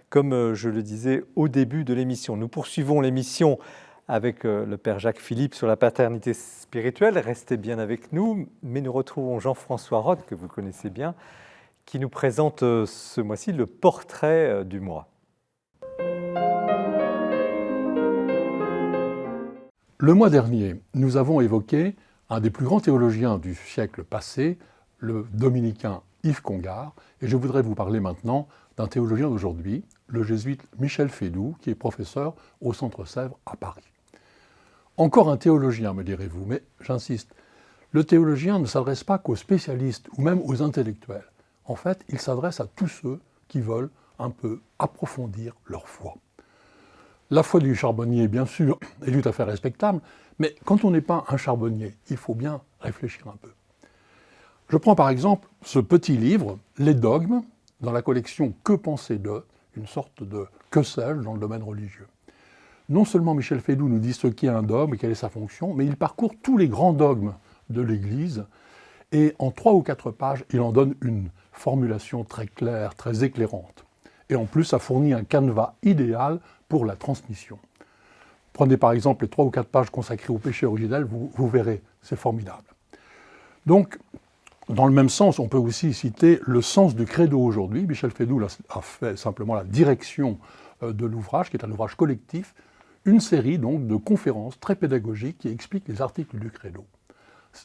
comme je le disais au début de l'émission. Nous poursuivons l'émission avec le Père Jacques Philippe sur la paternité spirituelle. Restez bien avec nous, mais nous retrouvons Jean-François Roth, que vous connaissez bien, qui nous présente ce mois-ci le portrait du mois. Le mois dernier, nous avons évoqué un des plus grands théologiens du siècle passé, le dominicain Yves Congar, et je voudrais vous parler maintenant d'un théologien d'aujourd'hui, le jésuite Michel Fédoux, qui est professeur au Centre Sèvres à Paris. Encore un théologien, me direz-vous, mais j'insiste, le théologien ne s'adresse pas qu'aux spécialistes ou même aux intellectuels. En fait, il s'adresse à tous ceux qui veulent un peu approfondir leur foi. La foi du charbonnier, bien sûr, est tout à fait respectable, mais quand on n'est pas un charbonnier, il faut bien réfléchir un peu. Je prends par exemple ce petit livre, Les dogmes, dans la collection Que penser de, une sorte de que sais-je dans le domaine religieux. Non seulement Michel Fédoux nous dit ce qu'est un dogme et quelle est sa fonction, mais il parcourt tous les grands dogmes de l'Église, et en 3 ou 4 pages, il en donne une formulation très claire, très éclairante. Et en plus, ça fournit un canevas idéal pour la transmission. Prenez par exemple les 3 ou 4 pages consacrées au péché originel, vous verrez, c'est formidable. Donc, dans le même sens, on peut aussi citer le sens du credo aujourd'hui. Michel Fédoux a fait simplement la direction de l'ouvrage, qui est un ouvrage collectif, une série donc de conférences très pédagogiques qui expliquent les articles du credo.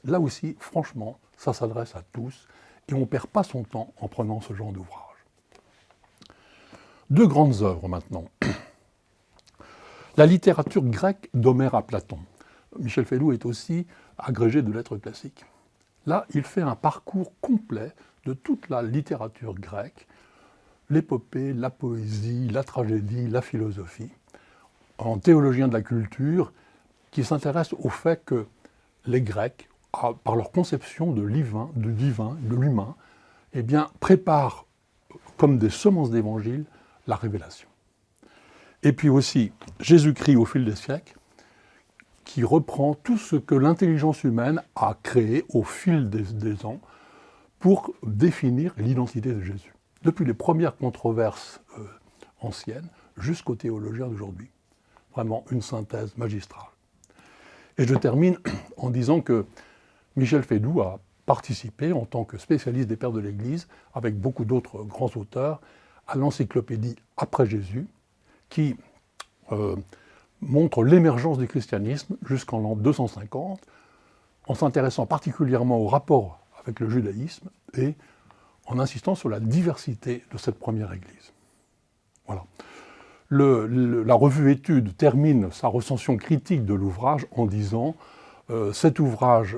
Là aussi, franchement, ça s'adresse à tous et on ne perd pas son temps en prenant ce genre d'ouvrage. 2 grandes œuvres maintenant. La littérature grecque d'Homère à Platon. Michel Fédoux est aussi agrégé de lettres classiques. Là, il fait un parcours complet de toute la littérature grecque, l'épopée, la poésie, la tragédie, la philosophie, en théologien de la culture, qui s'intéresse au fait que les Grecs, par leur conception de divin, de l'humain, eh bien, préparent comme des semences d'évangile la révélation. Et puis aussi Jésus-Christ au fil des siècles, qui reprend tout ce que l'intelligence humaine a créé au fil des ans pour définir l'identité de Jésus. Depuis les premières controverses anciennes jusqu'aux théologiens d'aujourd'hui. Vraiment une synthèse magistrale. Et je termine en disant que Michel Fédoux a participé en tant que spécialiste des pères de l'Église, avec beaucoup d'autres grands auteurs, à l'encyclopédie Après Jésus, qui montre l'émergence du christianisme jusqu'en l'an 250, en s'intéressant particulièrement au rapport avec le judaïsme et en insistant sur la diversité de cette première Église. Voilà. La revue Études termine sa recension critique de l'ouvrage en disant cet ouvrage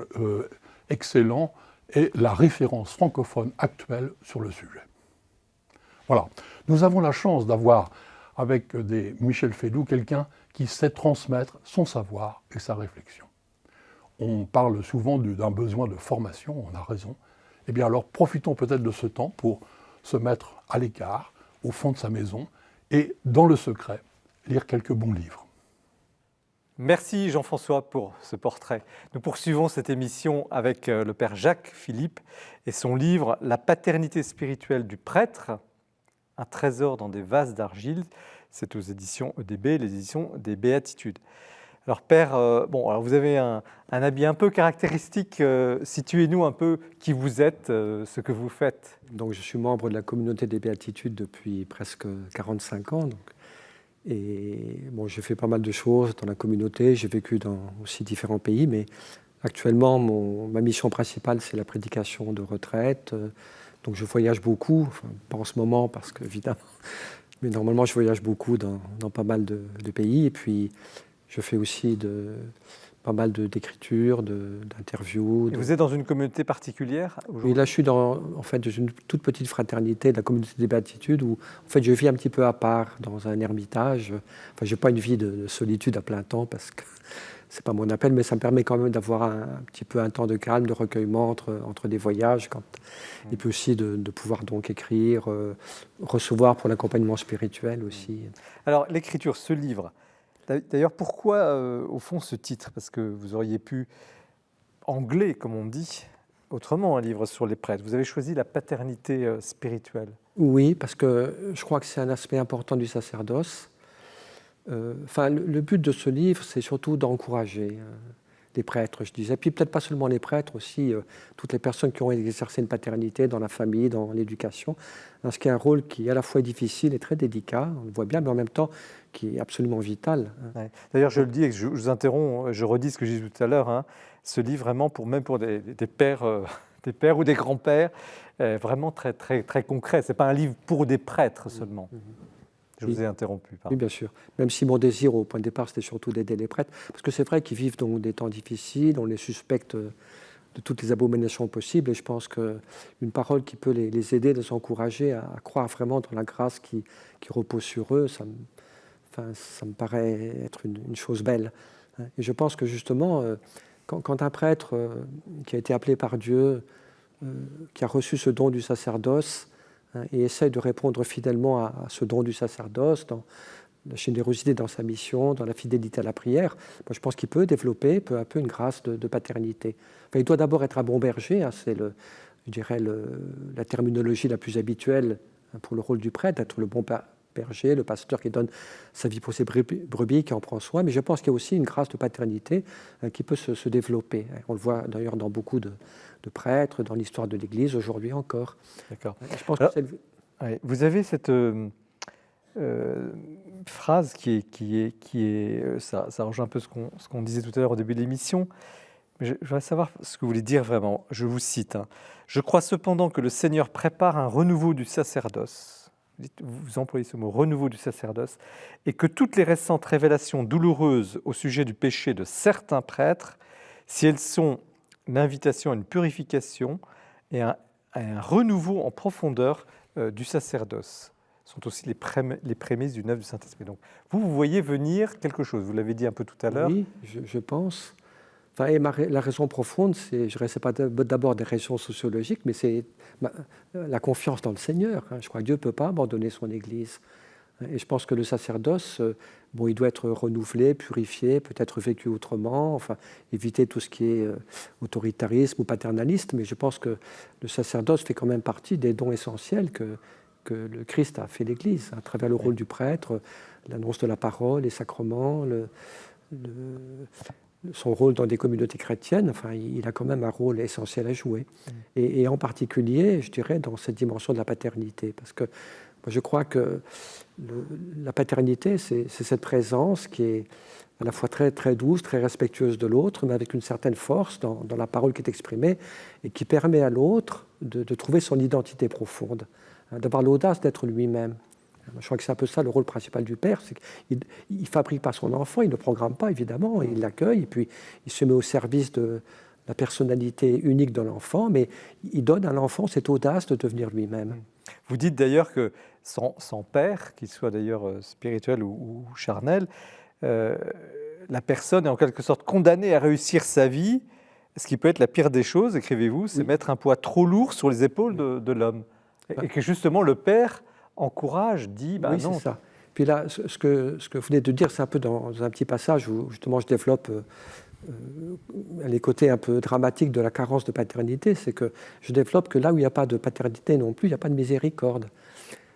excellent est la référence francophone actuelle sur le sujet. Voilà. Nous avons la chance d'avoir avec Michel Fédoux quelqu'un qui sait transmettre son savoir et sa réflexion. On parle souvent d'un besoin de formation, on a raison. Eh bien alors profitons peut-être de ce temps pour se mettre à l'écart, au fond de sa maison, et dans le secret, lire quelques bons livres. Merci Jean-François pour ce portrait. Nous poursuivons cette émission avec le père Jacques Philippe et son livre « La paternité spirituelle du prêtre », un trésor dans des vases d'argile. C'est aux éditions EDB, les éditions des Béatitudes. Alors père, alors vous avez un habit un peu caractéristique. Situez-nous un peu qui vous êtes, ce que vous faites. Donc je suis membre de la communauté des Béatitudes depuis presque 45 ans. Et bon, j'ai fait pas mal de choses dans la communauté. J'ai vécu dans aussi différents pays, mais actuellement, ma mission principale, c'est la prédication de retraite. Donc je voyage beaucoup, enfin, pas en ce moment parce que évidemment, mais normalement je voyage beaucoup dans pas mal de pays. Et puis je fais aussi pas mal d'écriture, d'interviews. Vous êtes dans une communauté particulière aujourd'hui ? Oui, là je suis dans une toute petite fraternité de la communauté des Béatitudes où en fait je vis un petit peu à part dans un ermitage. Enfin, j'ai pas une vie de solitude à plein temps parce que c'est pas mon appel, mais ça me permet quand même d'avoir un petit peu un temps de calme, de recueillement entre des voyages, et puis aussi de pouvoir donc écrire, recevoir pour l'accompagnement spirituel aussi. Alors l'écriture, ce livre, d'ailleurs pourquoi au fond ce titre ? Parce que vous auriez pu angler, comme on dit, autrement un livre sur les prêtres. Vous avez choisi la paternité spirituelle. Oui, parce que je crois que c'est un aspect important du sacerdoce. Le but de ce livre, c'est surtout d'encourager des prêtres, je disais. Puis peut-être pas seulement les prêtres, aussi toutes les personnes qui ont exercé une paternité dans la famille, dans l'éducation. Ce qui est un rôle qui est à la fois difficile et très délicat, on le voit bien, mais en même temps qui est absolument vital. Ouais. D'ailleurs, je le dis et je vous interromps, je redis ce que j'ai dit tout à l'heure, hein, ce livre vraiment même pour des pères, des pères ou des grands-pères, vraiment très, très, très concret. Ce n'est pas un livre pour des prêtres seulement. Je vous ai interrompu. Pardon. Oui, bien sûr. Même si mon désir au point de départ, c'était surtout d'aider les prêtres, parce que c'est vrai qu'ils vivent donc des temps difficiles, on les suspecte de toutes les abominations possibles, et je pense qu'une parole qui peut les aider, les encourager à croire vraiment dans la grâce qui repose sur eux, ça me paraît être une chose belle. Et je pense que justement, quand un prêtre qui a été appelé par Dieu, qui a reçu ce don du sacerdoce, et essaye de répondre fidèlement à ce don du sacerdoce, dans la générosité dans sa mission, dans la fidélité à la prière, moi, je pense qu'il peut développer peu à peu une grâce de paternité. Enfin, il doit d'abord être un bon berger, hein, c'est je dirais la terminologie la plus habituelle pour le rôle du prêtre, d'être le bon berger, le pasteur qui donne sa vie pour ses brebis, qui en prend soin, mais je pense qu'il y a aussi une grâce de paternité qui peut se développer. On le voit d'ailleurs dans beaucoup de prêtres, dans l'histoire de l'Église, aujourd'hui encore. D'accord. Je pense que ouais, vous avez cette phrase qui est ça rejoint un peu ce qu'on disait tout à l'heure au début de l'émission. Je voudrais savoir ce que vous voulez dire vraiment. Je vous cite. Je crois cependant que le Seigneur prépare un renouveau du sacerdoce. Vous employez ce mot, renouveau du sacerdoce, et que toutes les récentes révélations douloureuses au sujet du péché de certains prêtres, si elles sont l'invitation à une purification et à un renouveau en profondeur du sacerdoce, sont aussi les prémices d'une œuvre du Saint-Esprit. Donc, vous voyez venir quelque chose, vous l'avez dit un peu tout à l'heure. Oui, je pense. Enfin, et la raison profonde, je dirais, c'est pas d'abord des raisons sociologiques, mais c'est la confiance dans le Seigneur. Je crois que Dieu ne peut pas abandonner son Église. Et je pense que le sacerdoce, il doit être renouvelé, purifié, peut-être vécu autrement, enfin, éviter tout ce qui est autoritarisme ou paternaliste, mais je pense que le sacerdoce fait quand même partie des dons essentiels que le Christ a fait l'Église, à travers le rôle du prêtre, l'annonce de la parole, les sacrements, son rôle dans des communautés chrétiennes. Enfin, il a quand même un rôle essentiel à jouer. Et en particulier, je dirais, dans cette dimension de la paternité, parce que je crois que la paternité, c'est cette présence qui est à la fois très, très douce, très respectueuse de l'autre, mais avec une certaine force dans la parole qui est exprimée, et qui permet à l'autre de trouver son identité profonde, d'avoir l'audace d'être lui-même. Je crois que c'est un peu ça le rôle principal du père, c'est qu'il ne fabrique pas son enfant, il ne le programme pas évidemment, il l'accueille, et puis il se met au service de la personnalité unique de l'enfant, mais il donne à l'enfant cette audace de devenir lui-même. Vous dites d'ailleurs que sans père, qu'il soit d'ailleurs spirituel ou charnel, la personne est en quelque sorte condamnée à réussir sa vie. Ce qui peut être la pire des choses, écrivez-vous, c'est mettre un poids trop lourd sur les épaules de l'homme. Et que justement le père encourage, dit oui, non. C'est ça. Puis là, ce que vous venez de dire, c'est un peu dans un petit passage où justement je développe les côtés un peu dramatiques de la carence de paternité, c'est que je développe que là où il n'y a pas de paternité non plus, il n'y a pas de miséricorde.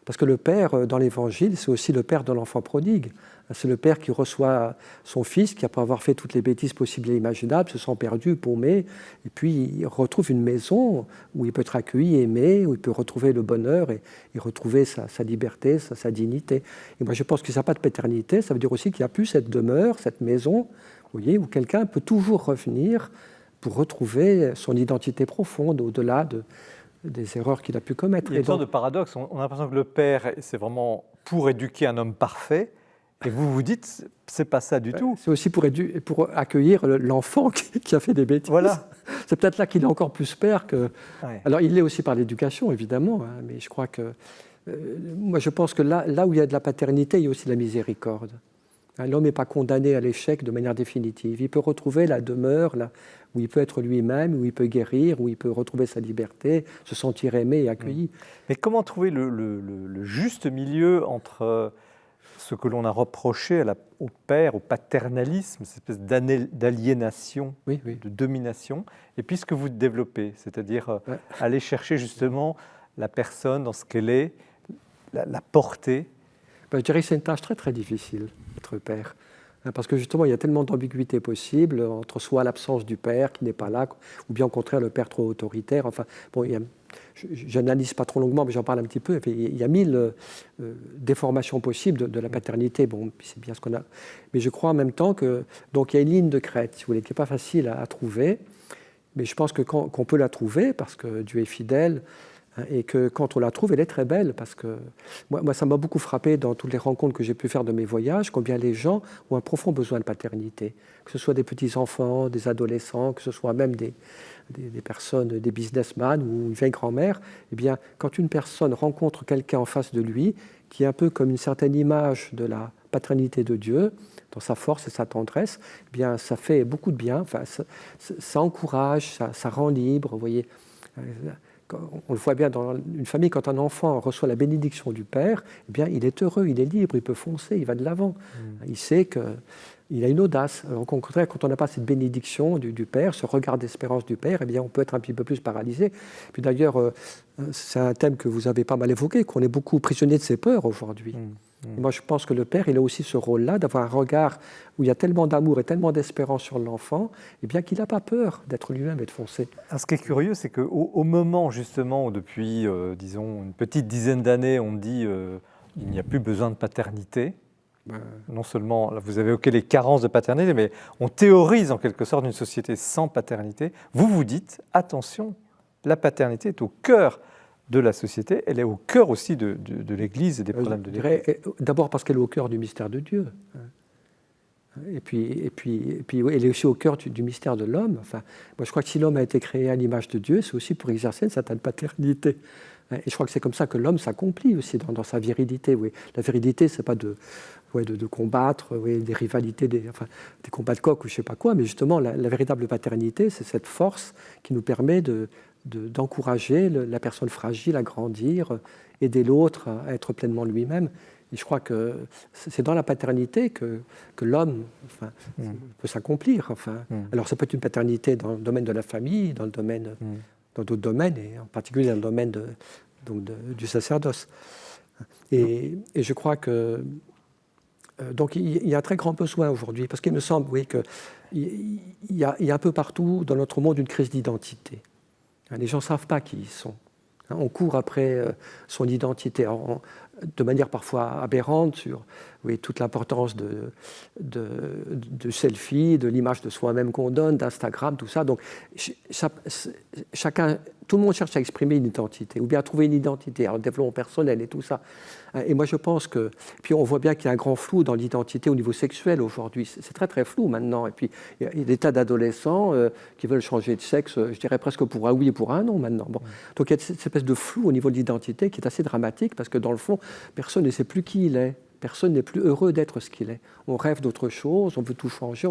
Parce que le père, dans l'Évangile, c'est aussi le père de l'enfant prodigue. C'est le père qui reçoit son fils, qui, après avoir fait toutes les bêtises possibles et imaginables, se sent perdu, paumé, et puis il retrouve une maison où il peut être accueilli, aimé, où il peut retrouver le bonheur et retrouver sa liberté, sa dignité. Et moi, je pense que ça n'a pas de paternité, ça veut dire aussi qu'il n'y a plus cette demeure, cette maison, vous voyez, où quelqu'un peut toujours revenir pour retrouver son identité profonde, au-delà des erreurs qu'il a pu commettre. Il y a une sorte de paradoxe. On a l'impression que le père, c'est vraiment pour éduquer un homme parfait, et vous dites, c'est pas ça du tout. C'est aussi pour accueillir l'enfant qui a fait des bêtises. Voilà. C'est peut-être là qu'il est encore plus père que... Ouais. Alors, il l'est aussi par l'éducation, évidemment, hein, mais je crois que... moi, je pense que là où il y a de la paternité, il y a aussi de la miséricorde. L'homme n'est pas condamné à l'échec de manière définitive. Il peut retrouver la demeure là, où il peut être lui-même, où il peut guérir, où il peut retrouver sa liberté, se sentir aimé et accueilli. Mais comment trouver le juste milieu entre ce que l'on a reproché au père, au paternalisme, cette espèce d'aliénation, de domination, et puis ce que vous développez, c'est-à-dire aller chercher justement la personne dans ce qu'elle est, la porter. Je dirais que c'est une tâche très très difficile, être père. Parce que justement, il y a tellement d'ambiguïtés possibles entre soit l'absence du père qui n'est pas là, ou bien au contraire le père trop autoritaire. Enfin, bon, je n'analyse pas trop longuement, mais j'en parle un petit peu. Il y a 1000 déformations possibles de la paternité. Bon, c'est bien ce qu'on a. Mais je crois en même temps que donc il y a une ligne de crête, si vous voulez, qui n'est pas facile à trouver. Mais je pense qu'on peut la trouver parce que Dieu est fidèle. Et que quand on la trouve, elle est très belle, parce que moi ça m'a beaucoup frappé dans toutes les rencontres que j'ai pu faire de mes voyages, combien les gens ont un profond besoin de paternité, que ce soit des petits-enfants, des adolescents, que ce soit même des personnes, des businessmen ou une vieille grand-mère. Eh bien, quand une personne rencontre quelqu'un en face de lui, qui est un peu comme une certaine image de la paternité de Dieu, dans sa force et sa tendresse, eh bien, ça fait beaucoup de bien, enfin, ça encourage, ça rend libre, vous voyez. On le voit bien dans une famille, quand un enfant reçoit la bénédiction du père, eh bien, il est heureux, il est libre, il peut foncer, il va de l'avant. Il sait qu'il a une audace. Alors, au contraire, quand on n'a pas cette bénédiction du père, ce regard d'espérance du père, eh bien, on peut être un petit peu plus paralysé. Puis d'ailleurs, c'est un thème que vous avez pas mal évoqué, qu'on est beaucoup prisonnier de ses peurs aujourd'hui. Moi, je pense que le père, il a aussi ce rôle-là, d'avoir un regard où il y a tellement d'amour et tellement d'espérance sur l'enfant, eh bien qu'il n'a pas peur d'être lui-même et de foncer. Alors, ce qui est curieux, c'est qu'au moment, justement, où depuis, disons, une petite dizaine d'années, on dit il n'y a plus besoin de paternité, non seulement là, vous avez évoqué les carences de paternité, mais on théorise en quelque sorte une société sans paternité. Vous dites, attention, la paternité est au cœur de la société, elle est au cœur aussi de l'Église et des problèmes de l'Église. D'abord parce qu'elle est au cœur du mystère de Dieu. Et puis elle est aussi au cœur du mystère de l'homme. Enfin, moi, je crois que si l'homme a été créé à l'image de Dieu, c'est aussi pour exercer une certaine paternité. Et je crois que c'est comme ça que l'homme s'accomplit aussi dans sa virilité. Oui. La virilité, c'est pas de combattre des rivalités, des combats de coq ou je sais pas quoi, mais justement, la véritable paternité, c'est cette force qui nous permet d'encourager la personne fragile à grandir, aider l'autre à être pleinement lui-même. Et je crois que c'est dans la paternité que l'homme peut s'accomplir. Alors ça peut être une paternité dans le domaine de la famille, dans d'autres domaines, et en particulier dans le domaine du sacerdoce. Et je crois que donc il y a un très grand besoin aujourd'hui, parce qu'il me semble qu'il y a un peu partout dans notre monde une crise d'identité. Les gens ne savent pas qui ils sont. On court après son identité, de manière parfois aberrante, sur toute l'importance de selfie, de l'image de soi-même qu'on donne, d'Instagram, tout ça. Donc, tout le monde cherche à exprimer une identité, ou bien à trouver une identité, alors le développement personnel et tout ça. Et moi, je pense que... Puis on voit bien qu'il y a un grand flou dans l'identité au niveau sexuel aujourd'hui. C'est très, très flou maintenant. Et puis, il y a des tas d'adolescents qui veulent changer de sexe, je dirais presque pour un oui et pour un non maintenant. Bon. Donc, il y a cette espèce de flou au niveau de l'identité qui est assez dramatique, parce que dans le fond, personne ne sait plus qui il est. Personne n'est plus heureux d'être ce qu'il est. On rêve d'autre chose, on veut tout changer,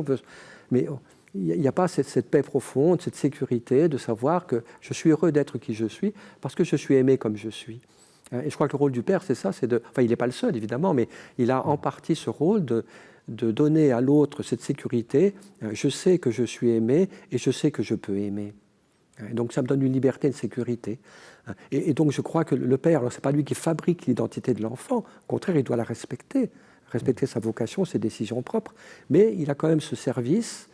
mais il n'y a pas cette paix profonde, cette sécurité de savoir que je suis heureux d'être qui je suis parce que je suis aimé comme je suis. Et je crois que le rôle du père, c'est ça, enfin, il n'est pas le seul, évidemment, mais il a en partie ce rôle de donner à l'autre cette sécurité. Je sais que je suis aimé et je sais que je peux aimer. Et donc ça me donne une liberté, une sécurité. Et donc je crois que le père, ce n'est pas lui qui fabrique l'identité de l'enfant, au contraire, il doit la respecter sa vocation, ses décisions propres, mais il a quand même ce service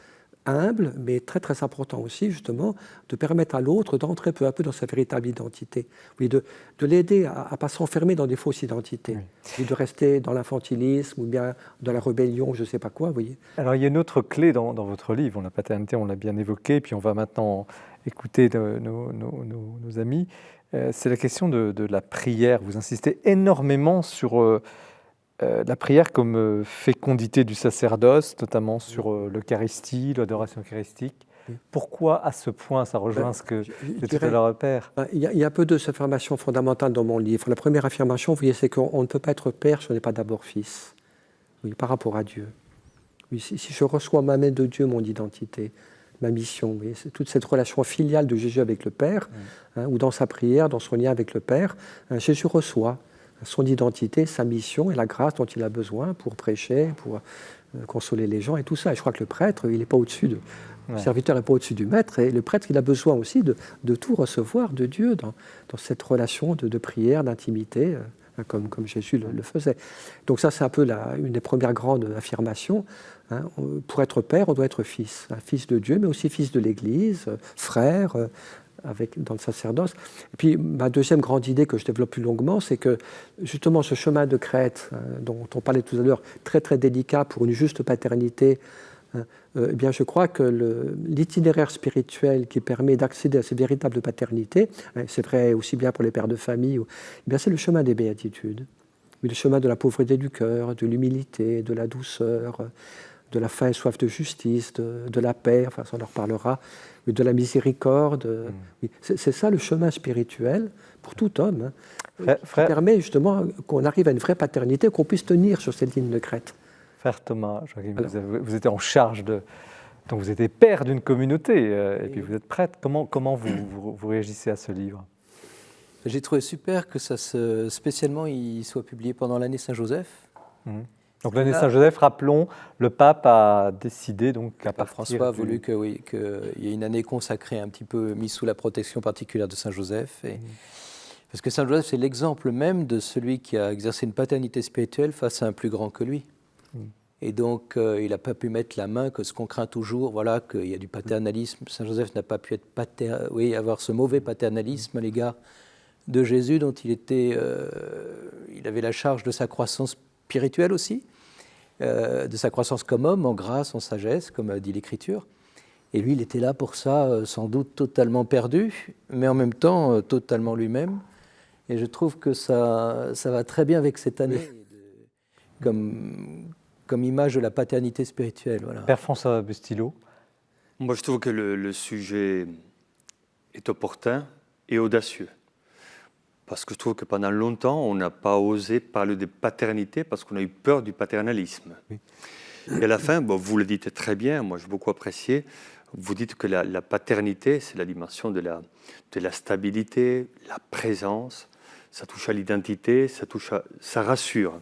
humble, mais très très important aussi, justement, de permettre à l'autre d'entrer peu à peu dans sa véritable identité, de l'aider à ne pas s'enfermer dans des fausses identités, et de rester dans l'infantilisme ou bien dans la rébellion, je ne sais pas quoi, vous voyez. Alors il y a une autre clé dans votre livre, la paternité, on l'a bien évoqué, puis on va maintenant écouter nos amis. C'est la question de la prière. Vous insistez énormément sur la prière comme fécondité du sacerdoce, notamment sur l'Eucharistie, l'adoration eucharistique. Pourquoi à ce point ça rejoint ce que je tout à l'heure Père? Il y a peu de affirmations fondamentales dans mon livre. La première affirmation, vous voyez, c'est qu'on ne peut pas être père si on n'est pas d'abord fils, par rapport à Dieu. Si je reçois ma main de Dieu, mon identité, ma mission, c'est toute cette relation filiale de Jésus avec le Père, ou dans sa prière, dans son lien avec le Père, Jésus reçoit son identité, sa mission et la grâce dont il a besoin pour prêcher, pour consoler les gens et tout ça. Et je crois que le prêtre, il n'est pas au-dessus le serviteur n'est pas au-dessus du maître, et le prêtre, il a besoin aussi de tout recevoir de Dieu dans cette relation de prière, d'intimité hein, comme Jésus le faisait. Donc ça, c'est un peu une des premières grandes affirmations. Hein. Pour être père, on doit être fils. Un fils de Dieu, mais aussi fils de l'Église, frère, dans le sacerdoce. Et puis, ma deuxième grande idée que je développe plus longuement, c'est que justement ce chemin de crête, dont on parlait tout à l'heure, très très délicat pour une juste paternité, eh bien, je crois que l'itinéraire spirituel qui permet d'accéder à ces véritables paternités, c'est vrai aussi bien pour les pères de famille, eh bien, c'est le chemin des béatitudes, le chemin de la pauvreté du cœur, de l'humilité, de la douceur, de la faim et soif de justice, de la paix, enfin ça on en reparlera, de la miséricorde. Oui. C'est ça le chemin spirituel pour tout homme, hein, qui permet justement qu'on arrive à une vraie paternité, qu'on puisse tenir sur cette ligne de crête. Frère Thomas, vous étiez en charge de... Donc vous étiez père d'une communauté, et puis vous êtes prêtre. Comment vous réagissez à ce livre? J'ai trouvé super que spécialement, il soit publié pendant l'année Saint-Joseph. Donc l'année Saint-Joseph, rappelons, le pape a décidé donc à partir François a voulu qu'il y ait une année consacrée, un petit peu mise sous la protection particulière de Saint-Joseph. Parce que Saint-Joseph, c'est l'exemple même de celui qui a exercé une paternité spirituelle face à un plus grand que lui. Et donc, il n'a pas pu mettre la main que ce qu'on craint toujours, voilà, qu'il y a du paternalisme. Saint-Joseph n'a pas pu avoir ce mauvais paternalisme à l'égard de Jésus, dont il avait la charge de sa croissance spirituelle aussi, de sa croissance comme homme, en grâce, en sagesse, comme dit l'Écriture. Et lui, il était là pour ça, sans doute totalement perdu, mais en même temps totalement lui-même. Et je trouve que ça va très bien avec cette année, comme image de la paternité spirituelle. Voilà. Père François Bustillo. Moi, je trouve que le sujet est opportun et audacieux. Parce que je trouve que pendant longtemps, on n'a pas osé parler de paternité parce qu'on a eu peur du paternalisme. Oui. Et à la fin, vous le dites très bien, moi j'ai beaucoup apprécié, vous dites que la paternité, c'est la dimension de la stabilité, la présence, ça touche à l'identité, ça rassure.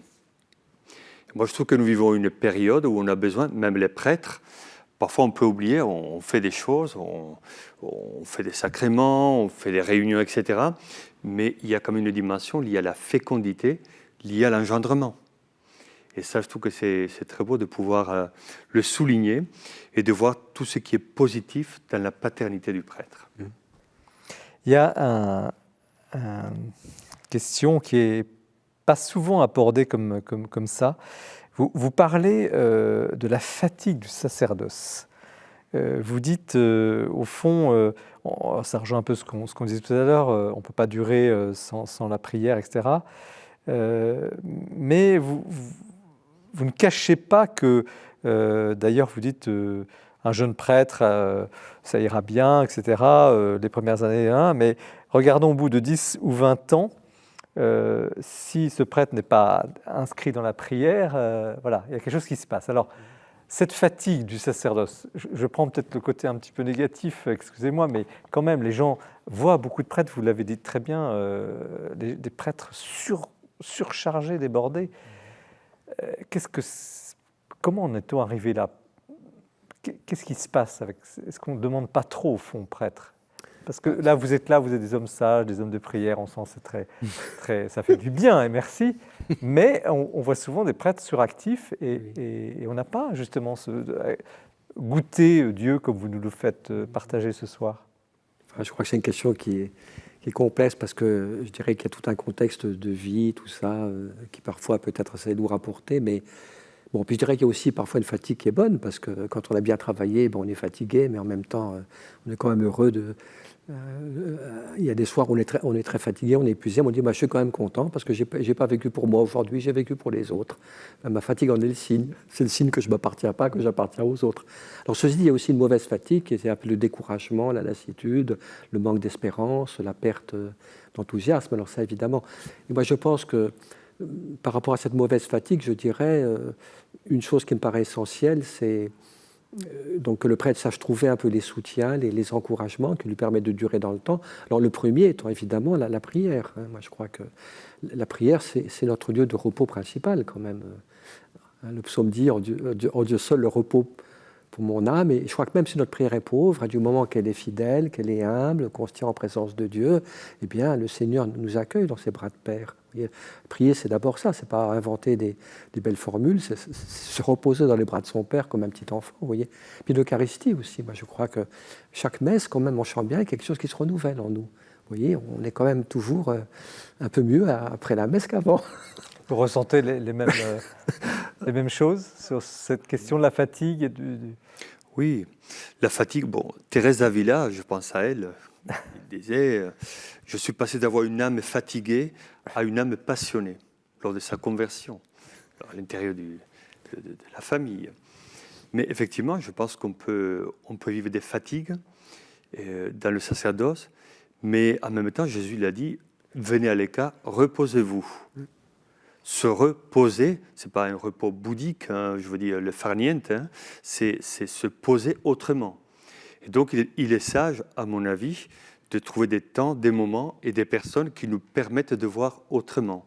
Moi, je trouve que nous vivons une période où on a besoin, même les prêtres, parfois on peut oublier, on fait des choses, on fait des sacrements, on fait des réunions, etc. Mais il y a comme une dimension liée à la fécondité, liée à l'engendrement. Et ça, je trouve que c'est très beau de pouvoir le souligner et de voir tout ce qui est positif dans la paternité du prêtre. Il y a une question qui est pas souvent abordé comme ça. Vous parlez de la fatigue du sacerdoce. Vous dites, au fond, ça rejoint un peu ce qu'on disait tout à l'heure, on ne peut pas durer sans la prière, etc. Mais vous ne cachez pas que, d'ailleurs, vous dites, un jeune prêtre, ça ira bien, etc., les premières années, mais regardons au bout de 10 ou 20 ans, si ce prêtre n'est pas inscrit dans la prière, voilà, il y a quelque chose qui se passe. Alors, cette fatigue du sacerdoce, je prends peut-être le côté un petit peu négatif, excusez-moi, mais quand même, les gens voient beaucoup de prêtres, vous l'avez dit très bien, des prêtres surchargés, débordés. Comment en est-on arrivé là? Qu'est-ce qui se passe avec? Est-ce qu'on ne demande pas trop au fond, prêtre? Parce que là, vous êtes des hommes sages, des hommes de prière, on sent c'est ça fait du bien, et merci. Mais on voit souvent des prêtres suractifs et on n'a pas justement goûter Dieu comme vous nous le faites partager ce soir. Je crois que c'est une question qui est complexe parce que je dirais qu'il y a tout un contexte de vie, tout ça, qui parfois peut être assez lourd à porter, mais bon, puis je dirais qu'il y a aussi parfois une fatigue qui est bonne parce que quand on a bien travaillé, on est fatigué, mais en même temps, on est quand même heureux de... il y a des soirs où on est très fatigué, on est épuisé, on dit je suis quand même content parce que j'ai pas vécu pour moi aujourd'hui, j'ai vécu pour les autres. Ma fatigue en est le signe, c'est le signe que je ne m'appartiens pas, que j'appartiens aux autres. Alors ceci dit, il y a aussi une mauvaise fatigue, qui est un peu le découragement, la lassitude, le manque d'espérance, la perte d'enthousiasme, alors ça évidemment. Et moi je pense que par rapport à cette mauvaise fatigue, je dirais une chose qui me paraît essentielle, c'est donc que le prêtre sache trouver un peu les soutiens, les encouragements qui lui permettent de durer dans le temps. Alors le premier étant évidemment la prière. Moi je crois que la prière c'est notre lieu de repos principal quand même. Le psaume dit en Dieu seul le repos pour mon âme, et je crois que même si notre prière est pauvre, du moment qu'elle est fidèle, qu'elle est humble, qu'on se tient en présence de Dieu, eh bien le Seigneur nous accueille dans ses bras de Père. Vous voyez, prier, c'est d'abord ça, c'est pas inventer des belles formules, c'est se reposer dans les bras de son Père comme un petit enfant, vous voyez. Puis l'Eucharistie aussi, moi je crois que chaque messe, quand même, on chante bien, quelque chose qui se renouvelle en nous. Vous voyez, on est quand même toujours un peu mieux après la messe qu'avant. Vous ressentez les mêmes choses sur cette question de la fatigue et Oui, la fatigue, bon, Thérèse d'Avila, je pense à elle, elle disait « Je suis passé d'avoir une âme fatiguée à une âme passionnée » lors de sa conversion, à l'intérieur de la famille. Mais effectivement, je pense qu'on peut vivre des fatigues dans le sacerdoce, mais en même temps, Jésus l'a dit « Venez à l'écart, reposez-vous ». Se reposer, ce n'est pas un repos bouddhique, hein, je veux dire le farniente, hein, c'est se poser autrement. Et donc il est sage, à mon avis, de trouver des temps, des moments et des personnes qui nous permettent de voir autrement.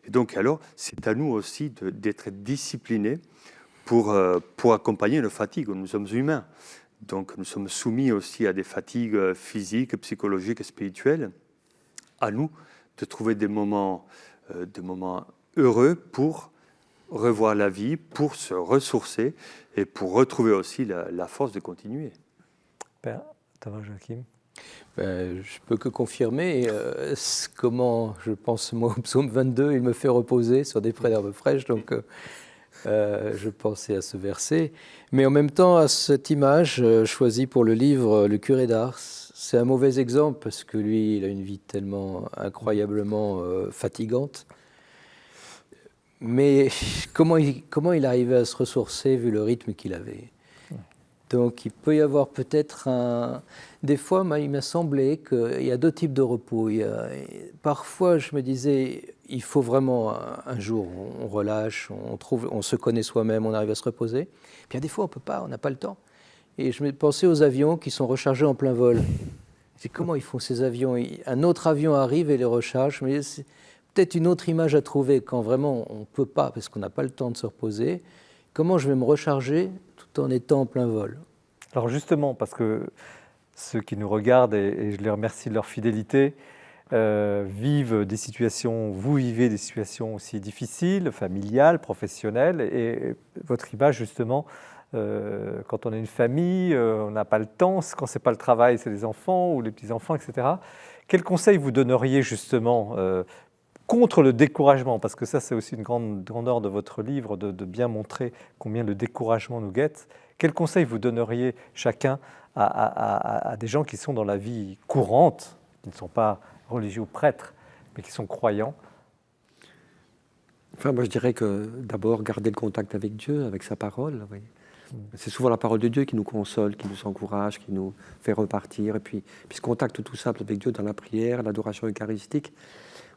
Et donc alors, c'est à nous aussi d'être disciplinés pour accompagner nos fatigues. Nous sommes humains, donc nous sommes soumis aussi à des fatigues physiques, psychologiques et spirituelles. À nous de trouver des moments heureux pour revoir la vie, pour se ressourcer et pour retrouver aussi la force de continuer. Père Thomas Joachim. Je peux que confirmer comment, je pense, moi, au psaume 22, il me fait reposer sur des prés d'herbes fraîches, donc je pensais à ce verset. Mais en même temps, à cette image choisie pour le livre Le curé d'Ars, c'est un mauvais exemple parce que lui, il a une vie tellement incroyablement fatigante. Mais comment il arrivait à se ressourcer vu le rythme qu'il avait? Donc il peut y avoir peut-être des fois, il m'a semblé qu'il y a deux types de repos. Parfois, je me disais, il faut vraiment un jour, on relâche, on se connaît soi-même, on arrive à se reposer. Puis il y a des fois, on peut pas, on n'a pas le temps. Et je me pensais aux avions qui sont rechargés en plein vol. C'est comment ils font ces avions? Un autre avion arrive et les recharge. Mais c'est peut-être une autre image à trouver quand vraiment on ne peut pas, parce qu'on n'a pas le temps de se reposer. Comment je vais me recharger tout en étant en plein vol? Alors justement, parce que ceux qui nous regardent, et je les remercie de leur fidélité, vivent des situations, vous vivez des situations aussi difficiles, familiales, professionnelles, et votre image justement, quand on a une famille, on n'a pas le temps, quand ce n'est pas le travail, c'est les enfants ou les petits-enfants, etc. Quel conseil vous donneriez justement contre le découragement? Parce que ça, c'est aussi une grandeur de votre livre, de bien montrer combien le découragement nous guette. Quel conseil vous donneriez chacun à des gens qui sont dans la vie courante, qui ne sont pas religieux ou prêtres, mais qui sont croyants? Enfin, moi, je dirais que d'abord, garder le contact avec Dieu, avec sa parole. Oui. C'est souvent la parole de Dieu qui nous console, qui nous encourage, qui nous fait repartir. Et puis ce contact tout simple avec Dieu dans la prière, l'adoration eucharistique.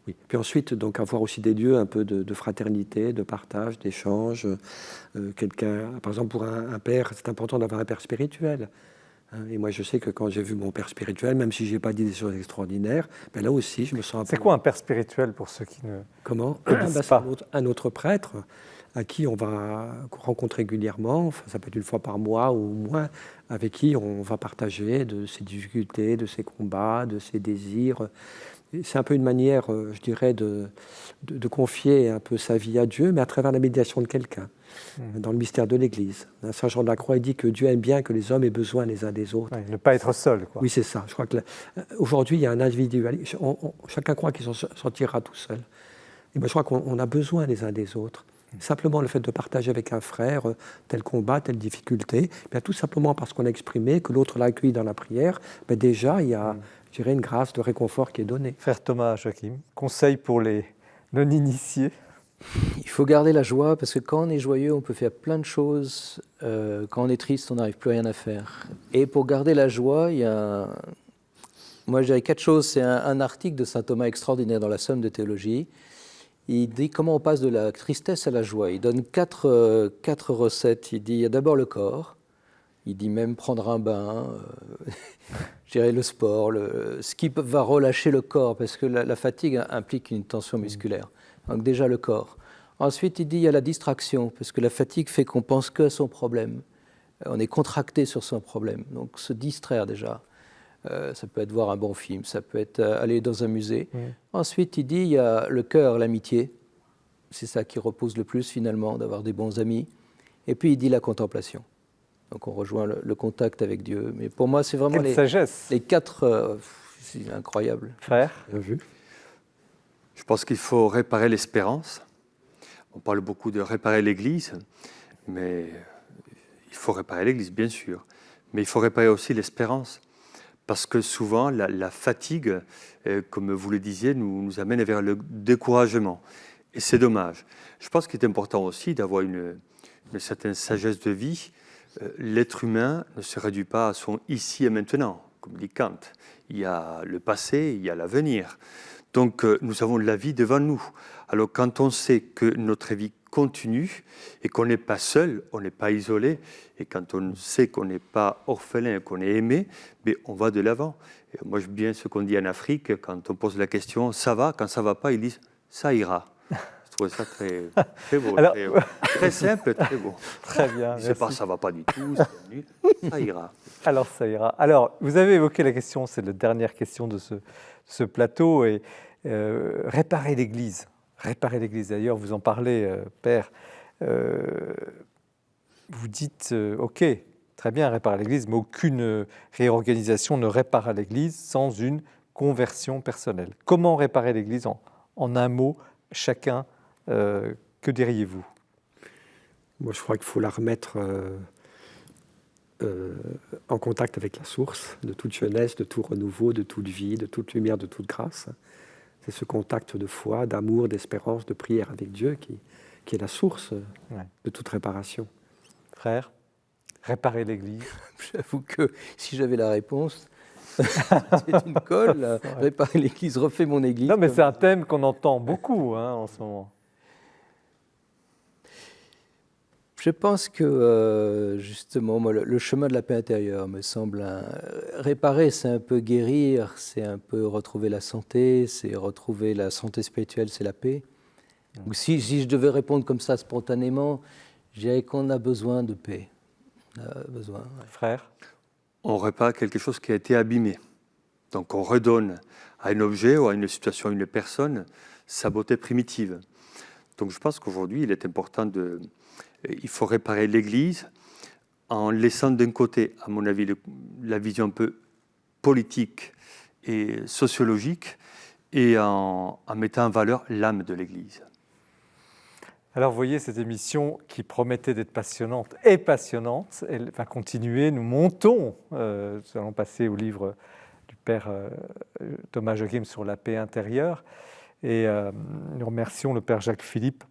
Oui. Puis ensuite, donc, avoir aussi des lieux un peu de fraternité, de partage, d'échange. Par exemple, pour un père, c'est important d'avoir un père spirituel. Et moi, je sais que quand j'ai vu mon père spirituel, même si je n'ai pas dit des choses extraordinaires, ben là aussi, je me sens un peu... C'est quoi un père spirituel pour ceux qui ne... Comment? C'est un autre prêtre à qui on va rencontrer régulièrement, enfin, ça peut être une fois par mois ou moins, avec qui on va partager de ses difficultés, de ses combats, de ses désirs. C'est un peu une manière, je dirais, de confier un peu sa vie à Dieu, mais à travers la médiation de quelqu'un, dans le mystère de l'Église. Saint Jean de la Croix, il dit que Dieu aime bien que les hommes aient besoin les uns des autres. Ouais, ne pas être seul, quoi. Oui, c'est ça. Je crois qu'aujourd'hui, il y a un individualisme. Chacun croit qu'il s'en tirera tout seul. Et moi, je crois qu'on a besoin les uns des autres. Simplement le fait de partager avec un frère tel combat, telle difficulté, bien, tout simplement parce qu'on a exprimé, que l'autre l'a accueilli dans la prière, bien, déjà, il y a... je dirais, une grâce de réconfort qui est donnée. Frère Thomas Joachim, conseil pour les non-initiés? Il faut garder la joie, parce que quand on est joyeux, on peut faire plein de choses. Quand on est triste, on n'arrive plus à rien à faire. Et pour garder la joie, il y a... Moi, je dirais 4 choses. C'est un article de saint Thomas extraordinaire dans la Somme de théologie. Il dit comment on passe de la tristesse à la joie. Il donne 4 recettes. Il dit, il y a d'abord le corps. Il dit même prendre un bain, je dirais le sport, ce qui va relâcher le corps, parce que la fatigue implique une tension musculaire. Donc déjà le corps. Ensuite, il dit il y a la distraction, parce que la fatigue fait qu'on pense que à son problème. On est contracté sur son problème, donc se distraire déjà. Ça peut être voir un bon film, ça peut être aller dans un musée. Ensuite, il dit, il y a le cœur, l'amitié. C'est ça qui repose le plus finalement, d'avoir des bons amis. Et puis, il dit la contemplation. Donc, on rejoint le contact avec Dieu. Mais pour moi, c'est vraiment les quatre... c'est incroyable. Frère, Bien vu. Je pense qu'il faut réparer l'espérance. On parle beaucoup de réparer l'Église, mais il faut réparer l'Église, bien sûr. Mais il faut réparer aussi l'espérance. Parce que souvent, la fatigue, comme vous le disiez, nous amène vers le découragement. Et c'est dommage. Je pense qu'il est important aussi d'avoir une certaine sagesse de vie. L'être humain ne se réduit pas à son ici et maintenant, comme dit Kant. Il y a le passé, il y a l'avenir. Donc nous avons la vie devant nous. Alors quand on sait que notre vie continue et qu'on n'est pas seul, on n'est pas isolé, et quand on sait qu'on n'est pas orphelin, qu'on est aimé, mais on va de l'avant. Et moi j'aime bien ce qu'on dit en Afrique, quand on pose la question « ça va ?» Quand ça ne va pas, ils disent « ça ira ». Je trouve ça très beau, alors, très simple, très beau. Très bien. Je ne sais pas, ça ne va pas du tout, c'est nul, ça ira. Alors ça ira. Alors vous avez évoqué la question, c'est la dernière question de ce plateau, et réparer l'Église. Réparer l'Église. D'ailleurs, vous en parlez, Père. Vous dites, OK, très bien, réparer l'Église, mais aucune réorganisation ne répare l'Église sans une conversion personnelle. Comment réparer l'Église en un mot, chacun, que diriez-vous? Moi, je crois qu'il faut la remettre en contact avec la source de toute jeunesse, de tout renouveau, de toute vie, de toute lumière, de toute grâce. C'est ce contact de foi, d'amour, d'espérance, de prière avec Dieu qui est la source de toute réparation. Frère, réparer l'Église. J'avoue que si j'avais la réponse, c'est une colle. Réparer l'Église, refais mon Église. Non, mais c'est un thème qu'on entend beaucoup en ce moment. Je pense que, justement, moi, le chemin de la paix intérieure me semble... réparer, c'est un peu guérir, c'est un peu retrouver la santé, c'est retrouver la santé spirituelle, c'est la paix. Donc, si je devais répondre comme ça spontanément, je dirais qu'on a besoin de paix. On a besoin, Frère, on répare quelque chose qui a été abîmé. Donc on redonne à un objet ou à une situation, à une personne, sa beauté primitive. Donc je pense qu'aujourd'hui, il est important il faut réparer l'Église en laissant d'un côté, à mon avis, la vision un peu politique et sociologique, et en mettant en valeur l'âme de l'Église. alors vous voyez, cette émission qui promettait d'être passionnante est passionnante. Elle va continuer. Nous montons. Nous allons passer au livre du Père Thomas Joachim sur la paix intérieure. Et nous remercions le Père Jacques Philippe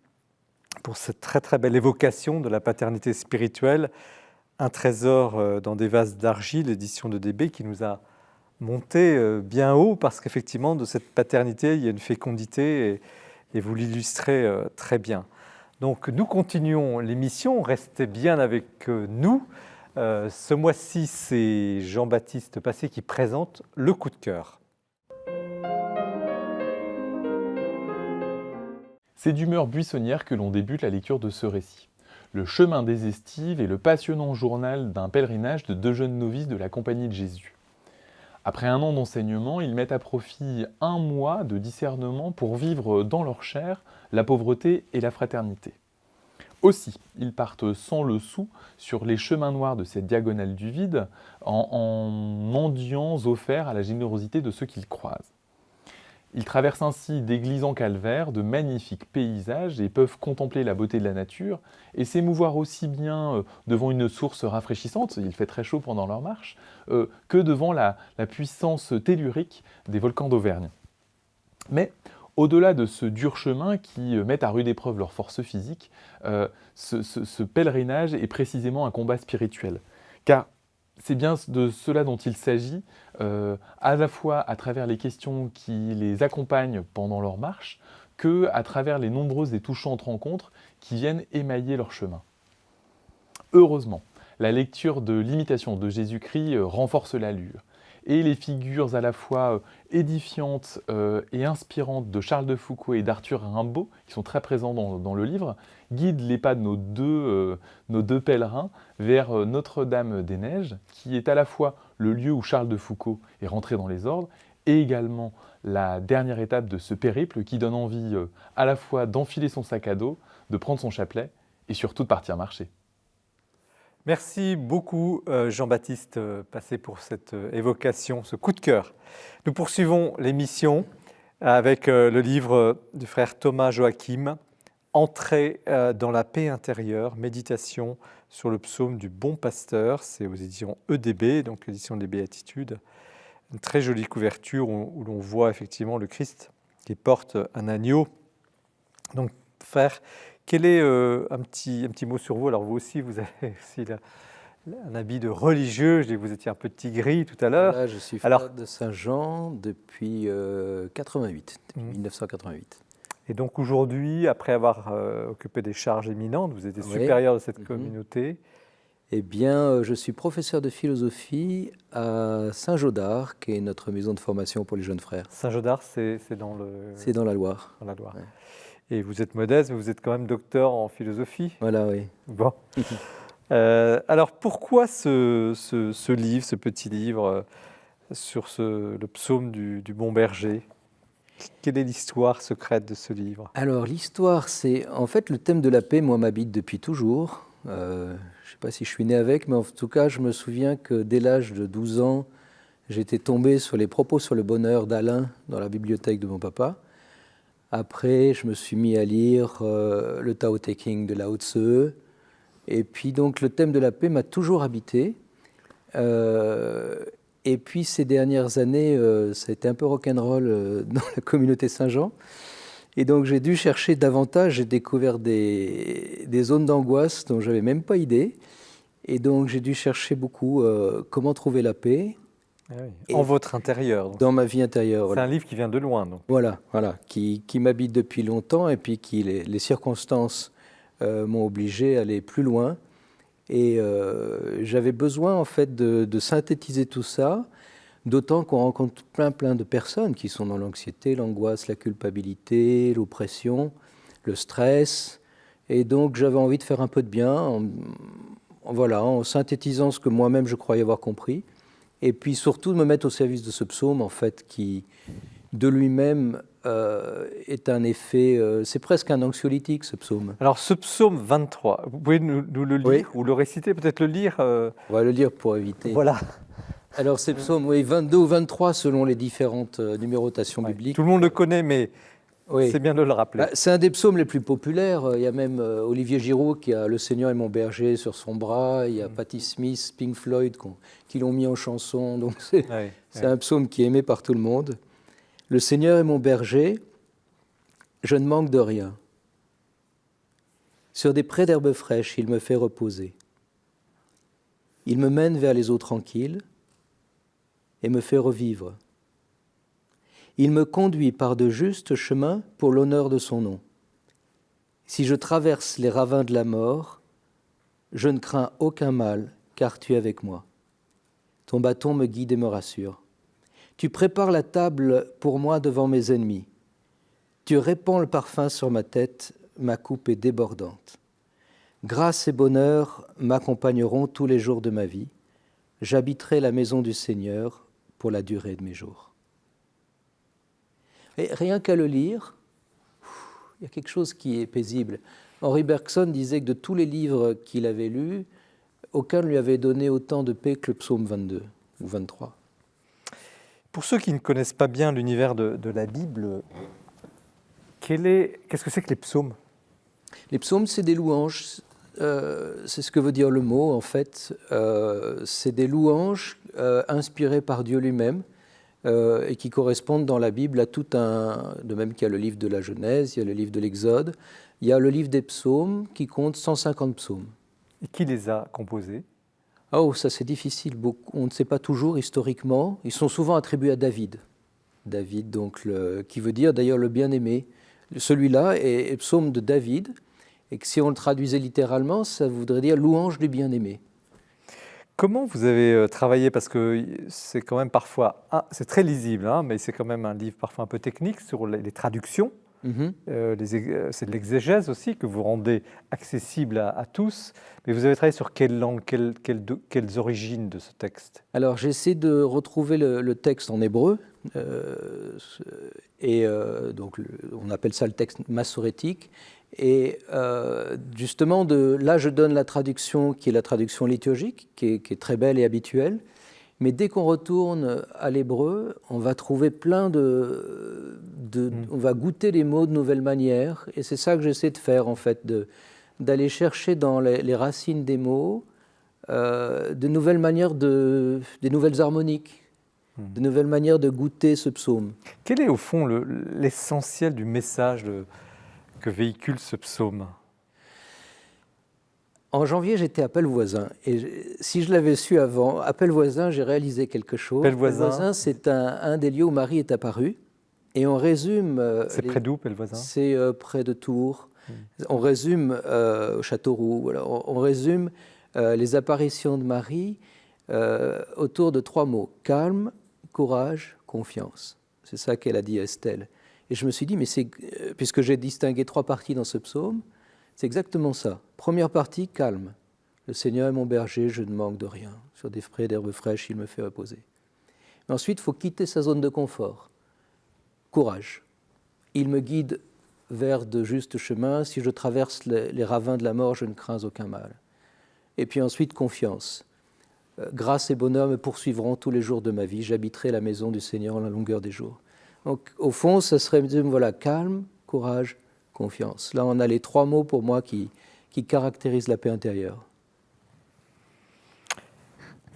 pour cette très très belle évocation de la paternité spirituelle. Un trésor dans des vases d'argile, édition de DB, qui nous a monté bien haut, parce qu'effectivement, de cette paternité, il y a une fécondité, et vous l'illustrez très bien. Donc nous continuons l'émission, restez bien avec nous. Ce mois-ci, c'est Jean-Baptiste Passé qui présente le coup de cœur. C'est d'humeur buissonnière que l'on débute la lecture de ce récit. Le chemin des estives est le passionnant journal d'un pèlerinage de deux jeunes novices de la Compagnie de Jésus. Après un an d'enseignement, ils mettent à profit un mois de discernement pour vivre dans leur chair la pauvreté et la fraternité. Aussi, ils partent sans le sou sur les chemins noirs de cette diagonale du vide en mendiants offerts à la générosité de ceux qu'ils croisent. Ils traversent ainsi d'église en calvaire de magnifiques paysages et peuvent contempler la beauté de la nature et s'émouvoir aussi bien devant une source rafraîchissante, il fait très chaud pendant leur marche, que devant la puissance tellurique des volcans d'Auvergne. Mais au-delà de ce dur chemin qui met à rude épreuve leur force physique, ce pèlerinage est précisément un combat spirituel. Car c'est bien de cela dont il s'agit, à la fois à travers les questions qui les accompagnent pendant leur marche, que à travers les nombreuses et touchantes rencontres qui viennent émailler leur chemin. Heureusement, la lecture de l'imitation de Jésus-Christ renforce l'allure. et les figures à la fois édifiantes et inspirantes de Charles de Foucault et d'Arthur Rimbaud, qui sont très présents dans le livre, guident les pas de nos deux pèlerins vers Notre-Dame-des-Neiges, qui est à la fois le lieu où Charles de Foucault est rentré dans les ordres, et également la dernière étape de ce périple qui donne envie à la fois d'enfiler son sac à dos, de prendre son chapelet et surtout de partir marcher. Merci beaucoup Jean-Baptiste Passé pour cette évocation, ce coup de cœur. Nous poursuivons l'émission avec le livre du frère Thomas Joachim, Entrer dans la paix intérieure, méditation sur le psaume du bon pasteur. C'est aux éditions EDB, donc l'édition des Béatitudes. Une très jolie couverture où l'on voit effectivement le Christ qui porte un agneau. Donc frère, quel est un petit mot sur vous? Alors vous aussi, vous avez aussi un habit de religieux. Je dis que vous étiez un petit gris tout à l'heure. Là, je suis frère de Saint-Jean depuis 1988. Et donc aujourd'hui, après avoir occupé des charges éminentes, vous êtes supérieur de cette communauté. Eh bien, je suis professeur de philosophie à Saint-Jaudard, qui est notre maison de formation pour les jeunes frères. Saint-Jaudard, c'est dans le... C'est dans la Loire. Dans la Loire. Ouais. Et vous êtes modeste, mais vous êtes quand même docteur en philosophie. Voilà, oui. Bon. Alors, pourquoi ce livre, ce petit livre sur le psaume du bon berger? Quelle est l'histoire secrète de ce livre? Alors, l'histoire, c'est... En fait, le thème de la paix, moi, m'habite depuis toujours. Je ne sais pas si je suis né avec, mais en tout cas, je me souviens que dès l'âge de 12 ans, j'étais tombé sur les propos sur le bonheur d'Alain dans la bibliothèque de mon papa. Après, je me suis mis à lire le Tao Te Ching de Lao Tse. Et puis, donc, le thème de la paix m'a toujours habité. Et puis, ces dernières années, ça a été un peu rock'n'roll dans la communauté Saint-Jean. Et donc, j'ai dû chercher davantage. J'ai découvert des zones d'angoisse dont je n'avais même pas idée. Et donc, j'ai dû chercher beaucoup comment trouver la paix. Ah oui. En votre intérieur. Donc. Dans ma vie intérieure. C'est voilà. un livre qui vient de loin. Donc. Voilà, qui m'habite depuis longtemps et puis qui les circonstances m'ont obligé à aller plus loin. Et j'avais besoin en fait de synthétiser tout ça, d'autant qu'on rencontre plein de personnes qui sont dans l'anxiété, l'angoisse, la culpabilité, l'oppression, le stress. Et donc j'avais envie de faire un peu de bien en synthétisant ce que moi-même je croyais avoir compris. Et puis surtout de me mettre au service de ce psaume, en fait, qui de lui-même est un effet... c'est presque un anxiolytique, ce psaume. Alors, ce psaume 23, vous pouvez nous le lire ou le réciter, peut-être le lire On va le lire pour éviter. Voilà. Alors, c'est psaume 22 ou 23, selon les différentes numérotations bibliques. Tout le monde le connaît, mais c'est bien de le rappeler. C'est un des psaumes les plus populaires. Il y a même Olivier Giraud qui a « Le Seigneur est mon berger » sur son bras. Il y a Patti Smith, Pink Floyd qui l'ont mis en chanson. Donc c'est un psaume qui est aimé par tout le monde. « Le Seigneur est mon berger, je ne manque de rien. Sur des prés d'herbes fraîches, il me fait reposer. Il me mène vers les eaux tranquilles et me fait revivre. Il me conduit par de justes chemins pour l'honneur de son nom. Si je traverse les ravins de la mort, je ne crains aucun mal, car tu es avec moi. Ton bâton me guide et me rassure. Tu prépares la table pour moi devant mes ennemis. Tu répands le parfum sur ma tête, ma coupe est débordante. Grâce et bonheur m'accompagneront tous les jours de ma vie. J'habiterai la maison du Seigneur pour la durée de mes jours. » Et rien qu'à le lire, il y a quelque chose qui est paisible. Henri Bergson disait que de tous les livres qu'il avait lus, aucun ne lui avait donné autant de paix que le psaume 22 ou 23. Pour ceux qui ne connaissent pas bien l'univers de la Bible, qu'est-ce que c'est que les psaumes? Les psaumes, c'est des louanges. C'est ce que veut dire le mot, en fait. C'est des louanges inspirées par Dieu lui-même et qui correspondent dans la Bible à tout de même qu'il y a le livre de la Genèse, il y a le livre de l'Exode, il y a le livre des psaumes qui compte 150 psaumes. Et qui les a composés? Oh, ça c'est difficile. On ne sait pas toujours historiquement. Ils sont souvent attribués à David. David, donc, qui veut dire d'ailleurs le bien-aimé. Celui-là est psaume de David, et que si on le traduisait littéralement, ça voudrait dire louange du bien-aimé. Comment vous avez travaillé, parce que c'est quand même parfois, c'est très lisible, hein, mais c'est quand même un livre parfois un peu technique sur les traductions, c'est de l'exégèse aussi que vous rendez accessible à tous, mais vous avez travaillé sur quelle langue, quelles origines de ce texte? Alors j'essaie de retrouver le texte en hébreu, donc on appelle ça le texte massorétique. Et justement, là, je donne la traduction qui est la traduction liturgique, qui est très belle et habituelle. Mais dès qu'on retourne à l'hébreu, on va trouver plein on va goûter les mots de nouvelles manières. Et c'est ça que j'essaie de faire, en fait, d'aller chercher dans les racines des mots de nouvelles manières, des nouvelles harmoniques, de nouvelles manières de goûter ce psaume. Quel est au fond l'essentiel du message que véhicule ce psaume? En janvier, j'étais à Pellevoisin. Et si je l'avais su avant, à Pellevoisin, j'ai réalisé quelque chose. Pellevoisin, c'est un des lieux où Marie est apparue. Et on résume... c'est près d'où, Pellevoisin? C'est près de Tours. On résume au Châteauroux. Voilà. On résume les apparitions de Marie autour de 3 mots. Calme, courage, confiance. C'est ça qu'elle a dit à Estelle. Et je me suis dit, mais puisque j'ai distingué 3 parties dans ce psaume, c'est exactement ça. Première partie, calme. Le Seigneur est mon berger, je ne manque de rien. Sur des prés d'herbes fraîches, il me fait reposer. Mais ensuite, il faut quitter sa zone de confort. Courage. Il me guide vers de justes chemins. Si je traverse les ravins de la mort, je ne crains aucun mal. Et puis ensuite, confiance. Grâce et bonheur me poursuivront tous les jours de ma vie. J'habiterai la maison du Seigneur en la longueur des jours. Donc, au fond, ça serait, voilà, calme, courage, confiance. Là, on a les 3 mots pour moi qui caractérisent la paix intérieure.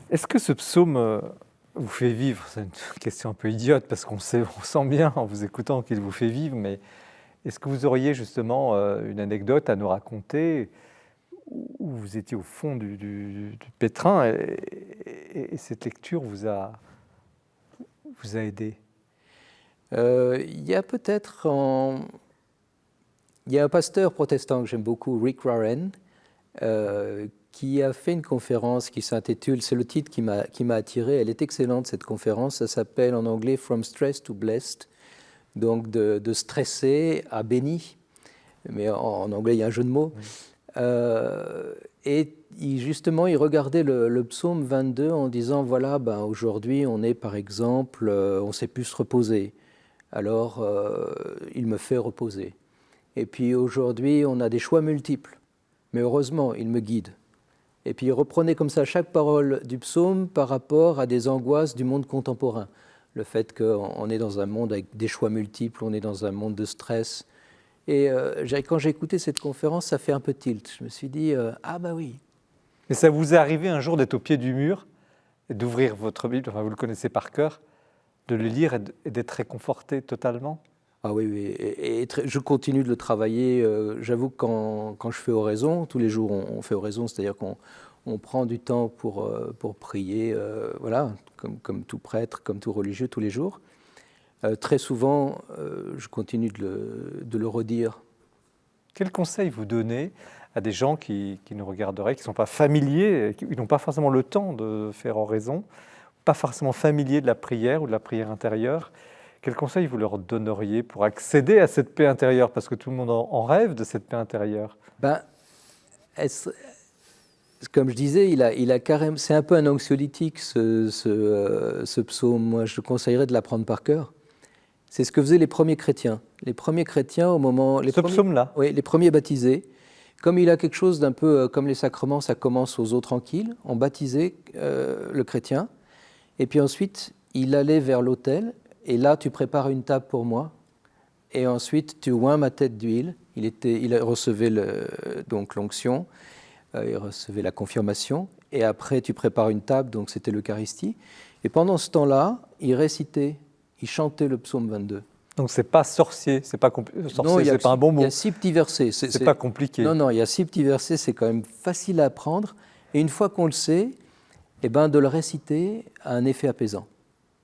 Est-ce que ce psaume vous fait vivre? C'est une question un peu idiote, parce on sent bien en vous écoutant qu'il vous fait vivre, mais est-ce que vous auriez justement une anecdote à nous raconter où vous étiez au fond du pétrin et cette lecture vous a aidé? Il y a peut-être il y a un pasteur protestant que j'aime beaucoup, Rick Warren, qui a fait une conférence qui s'intitule, c'est le titre qui m'a attiré, elle est excellente cette conférence, ça s'appelle en anglais From Stress to Blessed, donc de stressé à béni, mais en anglais il y a un jeu de mots. Oui. Et justement, il regardait le psaume 22 en disant, voilà, aujourd'hui on est par exemple, on ne sait plus se reposer. Alors, il me fait reposer. Et puis aujourd'hui, on a des choix multiples. Mais heureusement, il me guide. Et puis il reprenait comme ça chaque parole du psaume par rapport à des angoisses du monde contemporain. Le fait qu'on est dans un monde avec des choix multiples, on est dans un monde de stress. Et quand j'ai écouté cette conférence, ça fait un peu tilt. Je me suis dit, ah bah oui. Mais ça vous est arrivé un jour d'être au pied du mur et d'ouvrir votre Bible, enfin vous le connaissez par cœur, de le lire et d'être réconforté totalement? Ah oui, oui. Et je continue de le travailler. J'avoue que quand je fais oraison, tous les jours on fait oraison, c'est-à-dire qu'on prend du temps pour prier, voilà, comme tout prêtre, comme tout religieux, tous les jours. Très souvent, je continue de le redire. Quel conseil vous donnez à des gens qui nous regarderaient, qui ne sont pas familiers, qui n'ont pas forcément le temps de faire oraison, pas forcément familiers de la prière ou de la prière intérieure? Quel conseil vous leur donneriez pour accéder à cette paix intérieure? Parce que tout le monde en rêve de cette paix intérieure. Comme je disais, il a carrément, c'est un peu un anxiolytique ce psaume. Moi, je conseillerais de l'apprendre par cœur. C'est ce que faisaient les premiers chrétiens. Les premiers chrétiens, au moment... Ce psaume-là? Oui, les premiers baptisés. Comme il a quelque chose d'un peu comme les sacrements, ça commence aux eaux tranquilles. On baptisait le chrétien. Et puis ensuite, il allait vers l'autel. Et là, tu prépares une table pour moi. Et ensuite, tu oins ma tête d'huile. Il recevait donc l'onction. Il recevait la confirmation. Et après, tu prépares une table. Donc, c'était l'Eucharistie. Et pendant ce temps-là, il récitait, il chantait le psaume 22. Donc, c'est pas sorcier. C'est pas sorcier, c'est pas un bon mot. Il y a 6 petits versets. C'est pas compliqué. Non, il y a 6 petits versets. C'est quand même facile à apprendre. Et une fois qu'on le sait, de le réciter a un effet apaisant.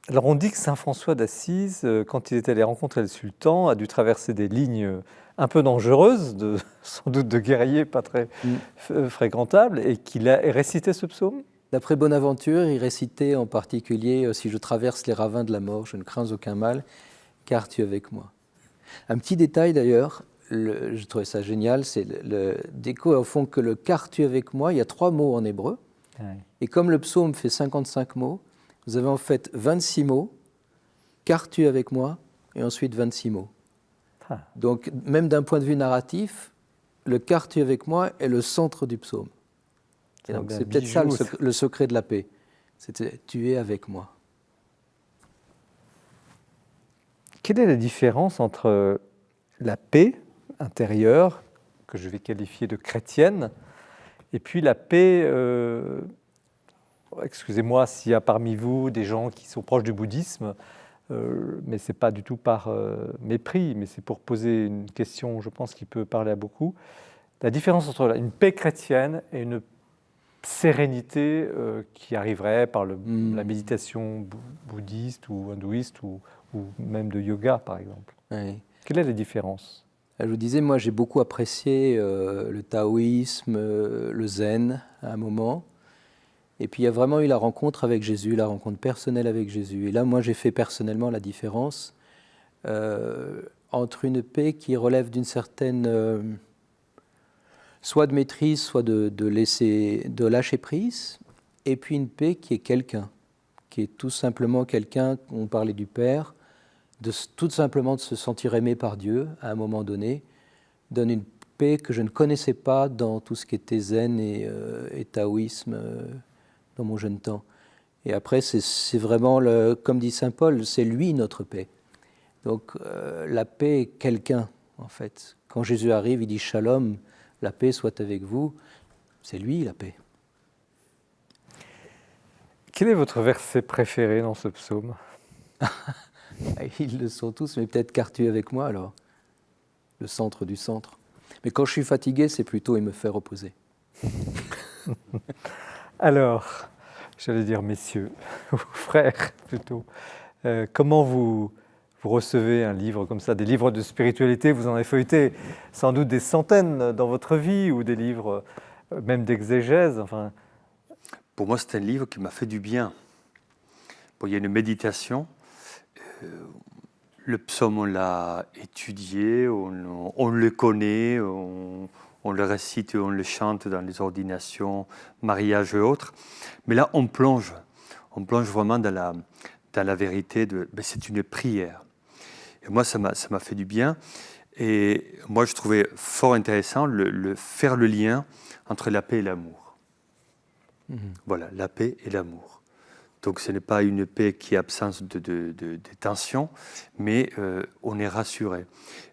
Alors on dit que saint François d'Assise, quand il est allé rencontrer le sultan, a dû traverser des lignes un peu dangereuses, sans doute de guerriers pas très fréquentables, et qu'il a récité ce psaume? D'après Bonaventure, il récitait en particulier « Si je traverse les ravins de la mort, je ne crains aucun mal, car tu es avec moi ». Un petit détail d'ailleurs, je trouvais ça génial, c'est le déco au fond que le « car tu es avec moi », il y a 3 mots en hébreu. Ouais. Et comme le psaume fait 55 mots, vous avez en fait 26 mots, « car tu es avec moi », et ensuite 26 mots. Ah. Donc même d'un point de vue narratif, le « car tu es avec moi » est le centre du psaume. Et donc c'est peut-être ça le secret de la paix. C'était « tu es avec moi ». Quelle est la différence entre la paix intérieure, que je vais qualifier de chrétienne, et puis la paix, excusez-moi s'il y a parmi vous des gens qui sont proches du bouddhisme, mais ce n'est pas du tout par mépris, mais c'est pour poser une question, je pense, qui peut parler à beaucoup. La différence entre une paix chrétienne et une sérénité qui arriverait par la méditation bouddhiste ou hindouiste ou même de yoga, par exemple. Oui. Quelle est la différence ? Je vous disais, moi j'ai beaucoup apprécié le taoïsme, le zen à un moment. Et puis il y a vraiment eu la rencontre avec Jésus, la rencontre personnelle avec Jésus. Et là, moi j'ai fait personnellement la différence entre une paix qui relève d'une certaine soit de maîtrise, soit de lâcher prise, et puis une paix qui est quelqu'un, qui est tout simplement quelqu'un, on parlait du Père, tout simplement de se sentir aimé par Dieu à un moment donné, donne une paix que je ne connaissais pas dans tout ce qui était zen et taoïsme dans mon jeune temps. Et après, c'est vraiment, comme dit saint Paul, c'est lui notre paix. Donc la paix est quelqu'un, en fait. Quand Jésus arrive, il dit « Shalom », la paix soit avec vous, c'est lui la paix. Quel est votre verset préféré dans ce psaume ? Ils le sont tous, mais peut-être car tu es avec moi alors, le centre du centre. Mais quand je suis fatigué, c'est plutôt il me fait reposer. Alors, j'allais dire messieurs, ou frères plutôt, comment vous recevez un livre comme ça, des livres de spiritualité, vous en avez feuilleté sans doute des centaines dans votre vie, ou des livres même d'exégèse, enfin... Pour moi, c'est un livre qui m'a fait du bien. Bon, il y a une méditation. Le psaume, on l'a étudié, on le connaît, on le récite et on le chante dans les ordinations, mariages et autres. Mais là, on plonge vraiment dans la vérité. C'est une prière. Et moi, ça m'a fait du bien. Et moi, je trouvais fort intéressant faire le lien entre la paix et l'amour. Voilà, la paix et l'amour. Donc ce n'est pas une paix qui est absence de tension, mais on est rassuré.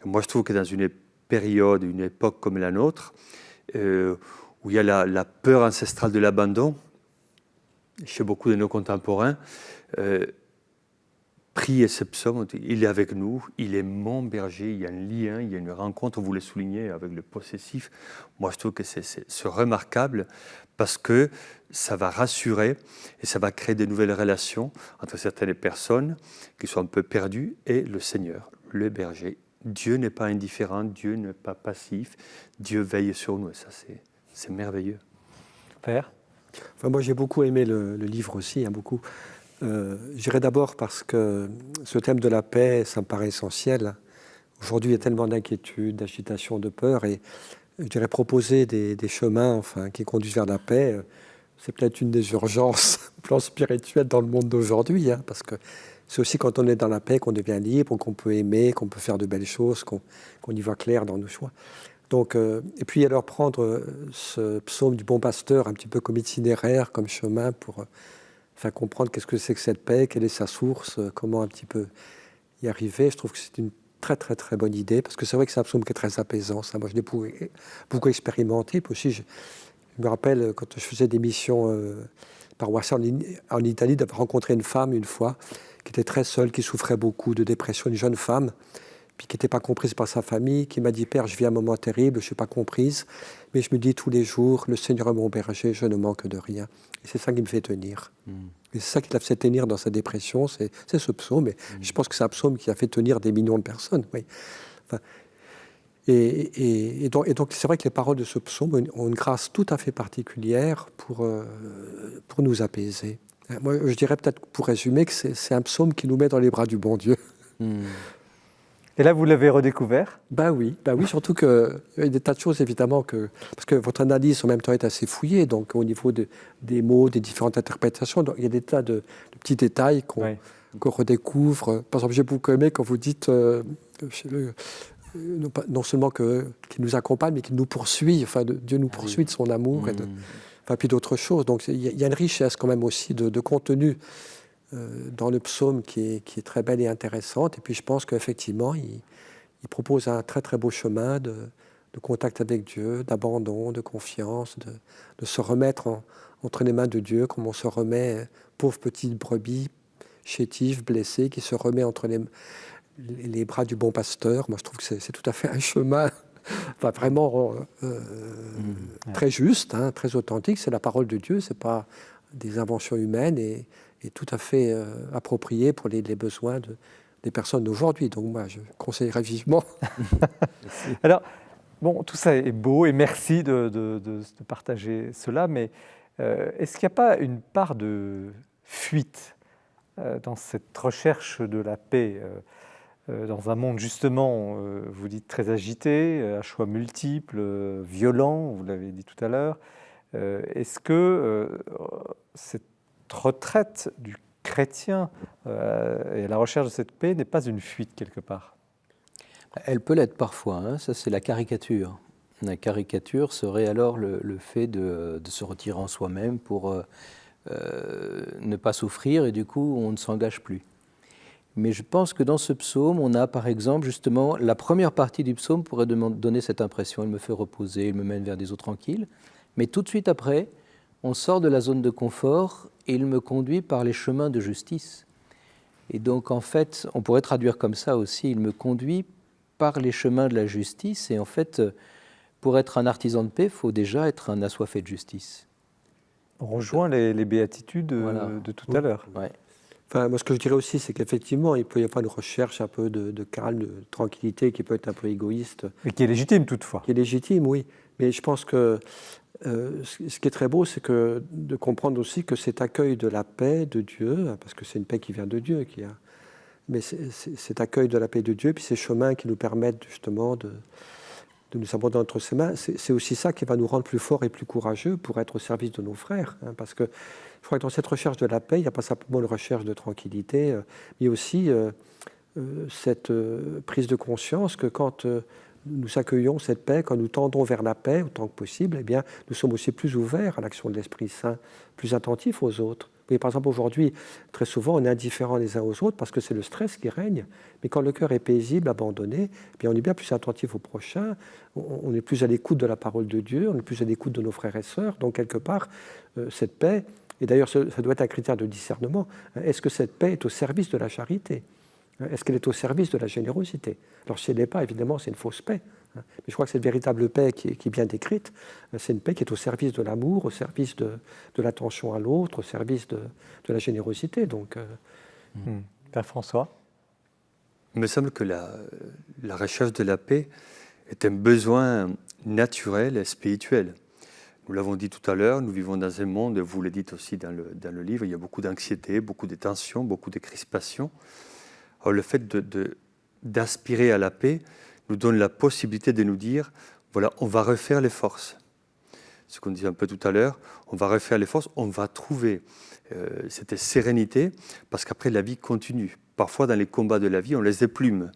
Et moi, je trouve que dans une période, une époque comme la nôtre, où il y a la peur ancestrale de l'abandon, chez beaucoup de nos contemporains, prier ce psaume, il est avec nous, il est mon berger, il y a un lien, il y a une rencontre, vous le soulignez avec le possessif. Moi, je trouve que c'est remarquable parce que ça va rassurer et ça va créer de nouvelles relations entre certaines personnes qui sont un peu perdues et le Seigneur, le berger. Dieu n'est pas indifférent, Dieu n'est pas passif, Dieu veille sur nous et ça, c'est merveilleux. Père ? Enfin, moi, j'ai beaucoup aimé le livre aussi, beaucoup. Je dirais d'abord parce que ce thème de la paix, ça me paraît essentiel. Aujourd'hui, il y a tellement d'inquiétudes, d'agitation, de peur, et je dirais proposer des chemins qui conduisent vers la paix, c'est peut-être une des urgences au plan spirituel dans le monde d'aujourd'hui, parce que c'est aussi quand on est dans la paix qu'on devient libre, qu'on peut aimer, qu'on peut faire de belles choses, qu'on y voit clair dans nos choix. Donc, et puis alors prendre ce psaume du bon pasteur un petit peu comme itinéraire, comme chemin pour... comprendre qu'est-ce que c'est que cette paix, quelle est sa source, comment un petit peu y arriver. Je trouve que c'est une très très très bonne idée, parce que c'est vrai que c'est un psaume qui est très apaisant. Ça, moi, je l'ai beaucoup expérimenté. Puis aussi, je me rappelle quand je faisais des missions paroissiales en Italie, d'avoir rencontré une femme une fois qui était très seule, qui souffrait beaucoup de dépression, une jeune femme, puis qui n'était pas comprise par sa famille, qui m'a dit « Père, je vis un moment terrible, je ne suis pas comprise, mais je me dis tous les jours, le Seigneur est mon berger, je ne manque de rien. » Et c'est ça qui me fait tenir. Et c'est ça qui l'a fait tenir dans sa dépression, c'est ce psaume. Et je pense que c'est un psaume qui a fait tenir des millions de personnes. Oui. Et donc c'est vrai que les paroles de ce psaume ont une grâce tout à fait particulière pour nous apaiser. Moi, je dirais peut-être, pour résumer, que c'est un psaume qui nous met dans les bras du bon Dieu. Et là, vous l'avez redécouvert? Bah oui, surtout qu'il y a des tas de choses, évidemment, parce que votre analyse, en même temps, est assez fouillée, donc au niveau des mots, des différentes interprétations, donc il y a des tas de petits détails qu'on redécouvre. Par exemple, j'ai beaucoup aimé quand vous dites, non seulement qu'il nous accompagne, mais qu'il nous poursuit, enfin, Dieu nous poursuit de son amour, et puis d'autres choses. Donc il y a une richesse quand même aussi de contenu dans le psaume qui est très belle et intéressante. Et puis je pense qu'effectivement, il propose un très très beau chemin de contact avec Dieu, d'abandon, de confiance, de se remettre entre les mains de Dieu, comme on se remet, pauvre petite brebis, chétive, blessée, qui se remet entre les bras du bon pasteur. Moi je trouve que c'est tout à fait un chemin vraiment très juste, très authentique. C'est la parole de Dieu, c'est pas des inventions humaines, et tout à fait approprié pour les besoins des personnes d'aujourd'hui. Donc moi, je conseillerais vivement. Alors, bon, tout ça est beau et merci de partager cela, mais est-ce qu'il n'y a pas une part de fuite dans cette recherche de la paix dans un monde justement, vous dites, très agité, à choix multiples, violent, vous l'avez dit tout à l'heure. Est-ce que cette retraite du chrétien et la recherche de cette paix n'est pas une fuite quelque part? Elle peut l'être parfois, ça c'est la caricature. La caricature serait alors le fait de se retirer en soi-même pour ne pas souffrir, et du coup on ne s'engage plus. Mais je pense que dans ce psaume, on a par exemple justement, la première partie du psaume pourrait donner cette impression, il me fait reposer, il me mène vers des eaux tranquilles, mais tout de suite après, on sort de la zone de confort et il me conduit par les chemins de justice. Et donc en fait, on pourrait traduire comme ça aussi, il me conduit par les chemins de la justice, et en fait, pour être un artisan de paix, il faut déjà être un assoiffé de justice. On rejoint les béatitudes de tout à l'heure. Ouais. Enfin, moi, ce que je dirais aussi, c'est qu'effectivement, il peut y avoir une recherche un peu de calme, de tranquillité, qui peut être un peu égoïste. Et qui est légitime toutefois. Qui est légitime, oui. Mais je pense que ce qui est très beau, c'est de comprendre aussi que cet accueil de la paix de Dieu, parce que c'est une paix qui vient de Dieu, mais cet accueil de la paix de Dieu, puis ces chemins qui nous permettent justement de nous abandonner entre ses mains, c'est aussi ça qui va nous rendre plus forts et plus courageux pour être au service de nos frères. Parce que je crois que dans cette recherche de la paix, il n'y a pas simplement une recherche de tranquillité, mais aussi cette prise de conscience que quand nous accueillons cette paix, quand nous tendons vers la paix autant que possible, eh bien, nous sommes aussi plus ouverts à l'action de l'Esprit Saint, plus attentifs aux autres. Oui, par exemple, aujourd'hui, très souvent, on est indifférents les uns aux autres parce que c'est le stress qui règne. Mais quand le cœur est paisible, abandonné, eh bien, on est bien plus attentif au prochain, on est plus à l'écoute de la parole de Dieu, on est plus à l'écoute de nos frères et sœurs. Donc, quelque part, cette paix, et d'ailleurs, ça doit être un critère de discernement, est-ce que cette paix est au service de la charité ? Est-ce qu'elle est au service de la générosité? Alors, si elle n'est pas, évidemment, c'est une fausse paix. Mais je crois que cette véritable paix qui est bien décrite, c'est une paix qui est au service de l'amour, au service de l'attention à l'autre, au service de la générosité. Donc, Père François? Il me semble que la recherche de la paix est un besoin naturel et spirituel. Nous l'avons dit tout à l'heure, nous vivons dans un monde, vous le dites aussi dans le livre, il y a beaucoup d'anxiété, beaucoup de tensions, beaucoup de crispations. Alors le fait d'aspirer à la paix nous donne la possibilité de nous dire, voilà, on va refaire les forces. Ce qu'on disait un peu tout à l'heure, on va refaire les forces, on va trouver cette sérénité, parce qu'après la vie continue. Parfois dans les combats de la vie, on les déplume.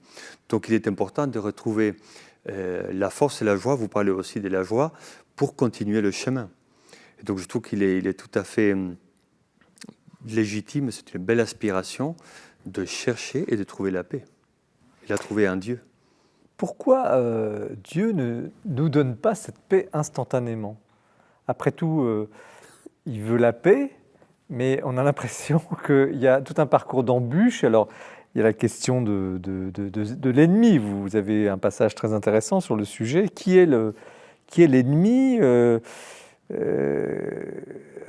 Donc il est important de retrouver la force et la joie, vous parlez aussi de la joie, pour continuer le chemin. Et donc je trouve qu'il est tout à fait légitime, c'est une belle aspiration de chercher et de trouver la paix. Il a trouvé un Dieu. Pourquoi Dieu ne nous donne pas cette paix instantanément? Après tout, il veut la paix, mais on a l'impression qu'il y a tout un parcours d'embûches. Alors, il y a la question de l'ennemi. Vous avez un passage très intéressant sur le sujet. Qui est l'ennemi?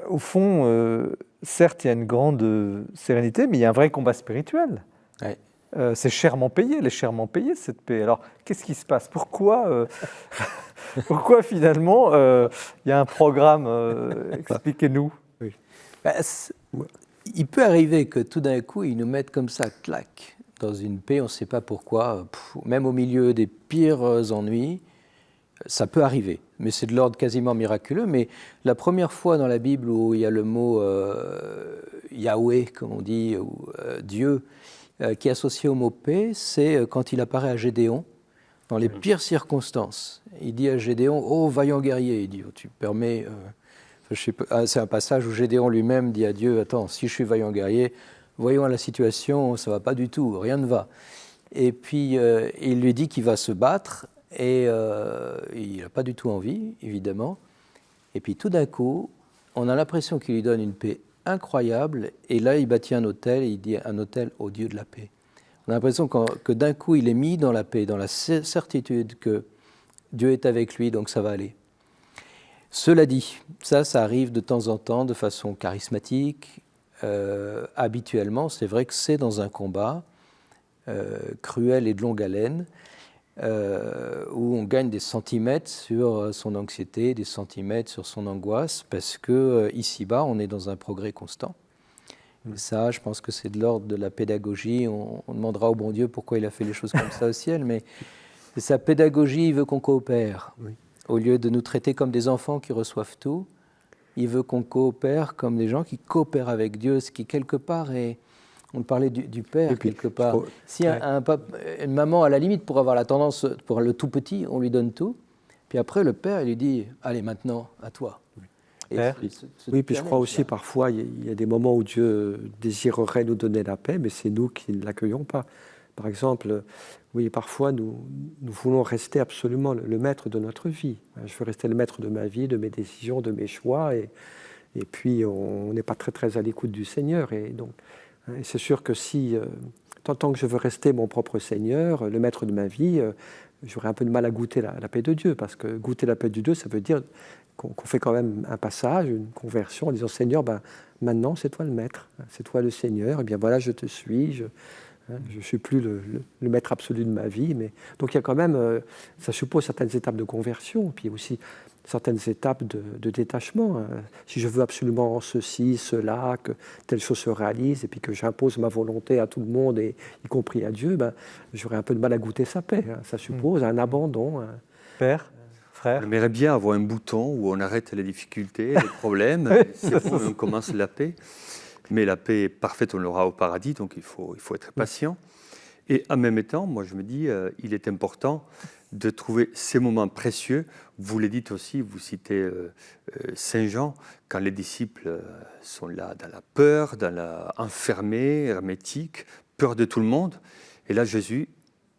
Au fond, certes, il y a une grande sérénité, mais il y a un vrai combat spirituel. Ouais. c'est chèrement payé, elle est chèrement payée cette paix. Alors, qu'est-ce qui se passe? Pourquoi finalement il y a un programme? Expliquez-nous. Bah, il peut arriver que tout d'un coup, ils nous mettent comme ça, clac, dans une paix, on ne sait pas pourquoi, même au milieu des pires ennuis, ça peut arriver. Mais c'est de l'ordre quasiment miraculeux. Mais la première fois dans la Bible où il y a le mot Yahweh, comme on dit, ou Dieu, qui est associé au mot paix, c'est quand il apparaît à Gédéon, dans les pires circonstances. Il dit à Gédéon, « Oh, vaillant guerrier », il dit, « Tu permets… c'est un passage où Gédéon lui-même dit à Dieu, « Attends, si je suis vaillant guerrier, voyons la situation, ça ne va pas du tout, rien ne va. » Et puis, il lui dit qu'il va se battre, et il n'a pas du tout envie, évidemment. Et puis, tout d'un coup, on a l'impression qu'il lui donne une paix incroyable, et là, il bâtit un autel, et il dit un autel au Dieu de la paix. On a l'impression que d'un coup, il est mis dans la paix, dans la certitude que Dieu est avec lui, donc ça va aller. Cela dit, ça arrive de temps en temps, de façon charismatique. Habituellement, c'est vrai que c'est dans un combat cruel et de longue haleine, où on gagne des centimètres sur son anxiété, des centimètres sur son angoisse, parce que ici-bas, on est dans un progrès constant. Et ça, je pense que c'est de l'ordre de la pédagogie. On demandera au bon Dieu pourquoi il a fait les choses comme ça au ciel, mais sa pédagogie, il veut qu'on coopère. Oui. Au lieu de nous traiter comme des enfants qui reçoivent tout, il veut qu'on coopère comme des gens qui coopèrent avec Dieu, ce qui quelque part est… On parlait du père, puis, quelque part. Si une maman, à la limite, pour avoir la tendance, pour le tout petit, on lui donne tout, puis après, le père, il lui dit « Allez, maintenant, à toi ». Oui, puis je crois aussi, parfois, il y a des moments où Dieu désirerait nous donner la paix, mais c'est nous qui ne l'accueillons pas. Par exemple, oui, parfois, nous voulons rester absolument le maître de notre vie. Je veux rester le maître de ma vie, de mes décisions, de mes choix, et puis on n'est pas très, très à l'écoute du Seigneur. Et donc, c'est sûr que si, tant que je veux rester mon propre Seigneur, le maître de ma vie, j'aurais un peu de mal à goûter la paix de Dieu, parce que goûter la paix de Dieu, ça veut dire qu'on fait quand même un passage, une conversion, en disant « Seigneur, maintenant, c'est toi le maître, c'est toi le Seigneur, et bien voilà, je te suis, je ne suis plus le maître absolu de ma vie. » Donc il y a quand même, ça suppose certaines étapes de conversion, puis aussi certaines étapes de détachement. Si je veux absolument ceci, cela, que telle chose se réalise, et puis que j'impose ma volonté à tout le monde, y compris à Dieu, j'aurais un peu de mal à goûter sa paix. Ça suppose un abandon. Père, frère. J'aimerais bien avoir un bouton où on arrête les difficultés, les problèmes, c'est bon, on commence la paix. Mais la paix parfaite, on l'aura au paradis, donc il faut être patient. Et en même temps, moi je me dis, il est important de trouver ces moments précieux. Vous le dites aussi, vous citez Saint Jean, quand les disciples sont là dans la peur, enfermés, hermétiques, peur de tout le monde. Et là, Jésus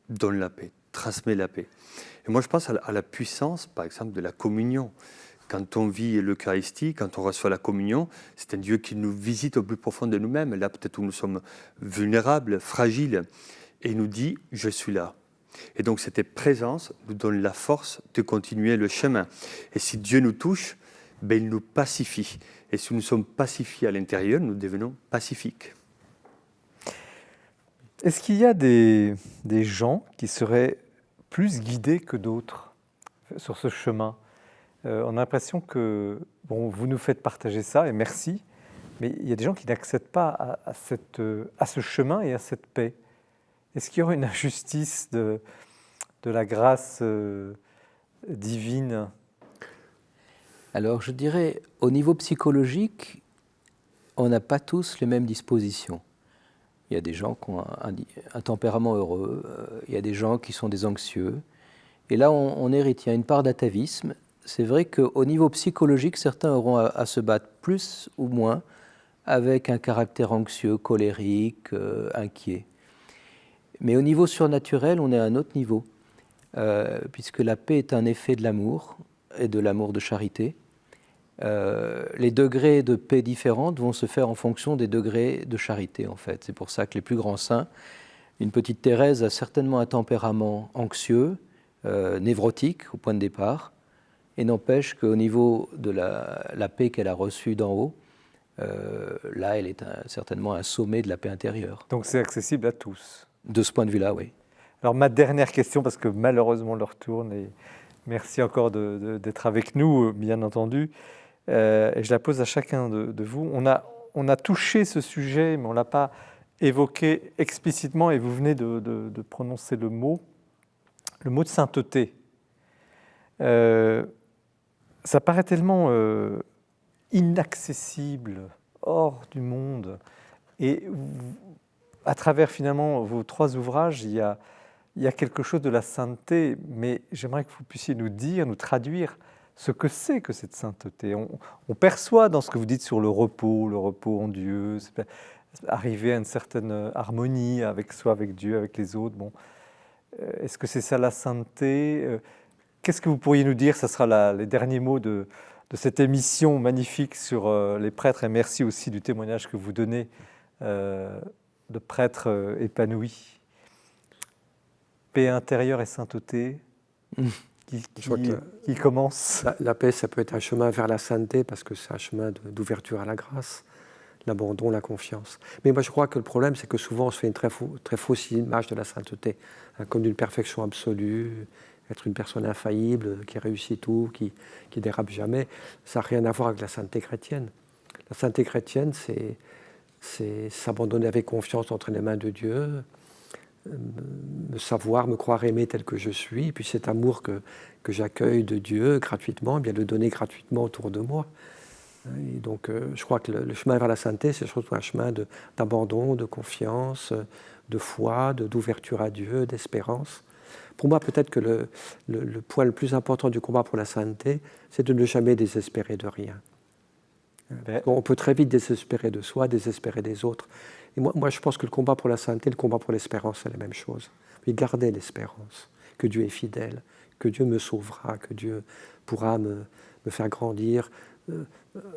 donne la paix, transmet la paix. Et moi, je pense à la puissance, par exemple, de la communion. Quand on vit l'Eucharistie, quand on reçoit la communion, c'est un Dieu qui nous visite au plus profond de nous-mêmes. Là, peut-être où nous sommes vulnérables, fragiles. Et il nous dit, je suis là. Et donc, cette présence nous donne la force de continuer le chemin. Et si Dieu nous touche, il nous pacifie. Et si nous sommes pacifiés à l'intérieur, nous devenons pacifiques. Est-ce qu'il y a des gens qui seraient plus guidés que d'autres sur ce chemin? On a l'impression que, vous nous faites partager ça, et merci, mais il y a des gens qui n'accèdent pas à ce chemin et à cette paix. Est-ce qu'il y aurait une injustice de la grâce divine? Alors, je dirais, au niveau psychologique, on n'a pas tous les mêmes dispositions. Il y a des gens qui ont un tempérament heureux, il y a des gens qui sont des anxieux. Et là, on hérite, il y a une part d'atavisme. C'est vrai qu'au niveau psychologique, certains auront à se battre plus ou moins avec un caractère anxieux, colérique, inquiet. Mais au niveau surnaturel, on est à un autre niveau, puisque la paix est un effet de l'amour et de l'amour de charité. Les degrés de paix différentes vont se faire en fonction des degrés de charité, en fait. C'est pour ça que les plus grands saints, une petite Thérèse a certainement un tempérament anxieux, névrotique au point de départ, et n'empêche qu'au niveau de la paix qu'elle a reçue d'en haut, là, elle est certainement un sommet de la paix intérieure. Donc c'est accessible à tous. De ce point de vue-là, oui. Alors ma dernière question, parce que malheureusement l'heure tourne, et merci encore d'être avec nous, bien entendu, et je la pose à chacun de vous. On a touché ce sujet, mais on ne l'a pas évoqué explicitement, et vous venez de prononcer le mot de sainteté. Ça paraît tellement inaccessible, hors du monde, et à travers finalement vos 3 ouvrages, il y a quelque chose de la sainteté, mais j'aimerais que vous puissiez nous dire, nous traduire ce que c'est que cette sainteté. On perçoit dans ce que vous dites sur le repos en Dieu, arriver à une certaine harmonie avec soi, avec Dieu, avec les autres. Bon, est-ce que c'est ça la sainteté? Qu'est-ce que vous pourriez nous dire? Ça sera les derniers mots de cette émission magnifique sur les prêtres, et merci aussi du témoignage que vous donnez de prêtres épanouis. Paix intérieure et sainteté, qui commence. La paix, ça peut être un chemin vers la sainteté, parce que c'est un chemin d'ouverture à la grâce, l'abandon, la confiance. Mais moi, je crois que le problème, c'est que souvent, on se fait une très fausse image de la sainteté, hein, comme d'une perfection absolue, être une personne infaillible, qui réussit tout, qui dérape jamais. Ça n'a rien à voir avec la sainteté chrétienne. La sainteté chrétienne, c'est s'abandonner avec confiance entre les mains de Dieu, me savoir, me croire aimé tel que je suis, et puis cet amour que j'accueille de Dieu gratuitement, eh bien le donner gratuitement autour de moi. Et donc je crois que le chemin vers la sainteté, c'est surtout un chemin d'abandon, de confiance, de foi, d'ouverture à Dieu, d'espérance. Pour moi, peut-être que le point le plus important du combat pour la sainteté, c'est de ne jamais désespérer de rien. On peut très vite désespérer de soi, désespérer des autres. Et moi, je pense que le combat pour la sainteté, le combat pour l'espérance, c'est la même chose. Mais garder l'espérance, que Dieu est fidèle, que Dieu me sauvera, que Dieu pourra me faire grandir,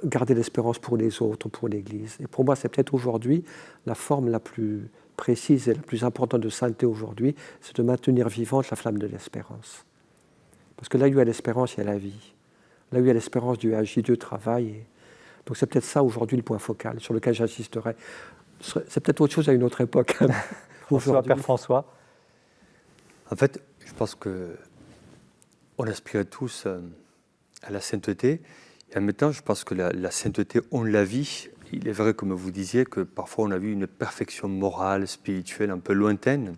garder l'espérance pour les autres, pour l'Église. Et pour moi, c'est peut-être aujourd'hui la forme la plus précise et la plus importante de sainteté aujourd'hui, c'est de maintenir vivante la flamme de l'espérance. Parce que là où il y a l'espérance, il y a la vie. Là où il y a l'espérance, Dieu agit, Dieu travaille. Donc c'est peut-être ça aujourd'hui le point focal sur lequel j'insisterai. C'est peut-être autre chose à une autre époque. Père François. En fait, je pense qu'on aspire tous à la sainteté. Et en même temps, je pense que la sainteté, on la vit. Il est vrai, comme vous disiez, que parfois on a vu une perfection morale, spirituelle, un peu lointaine.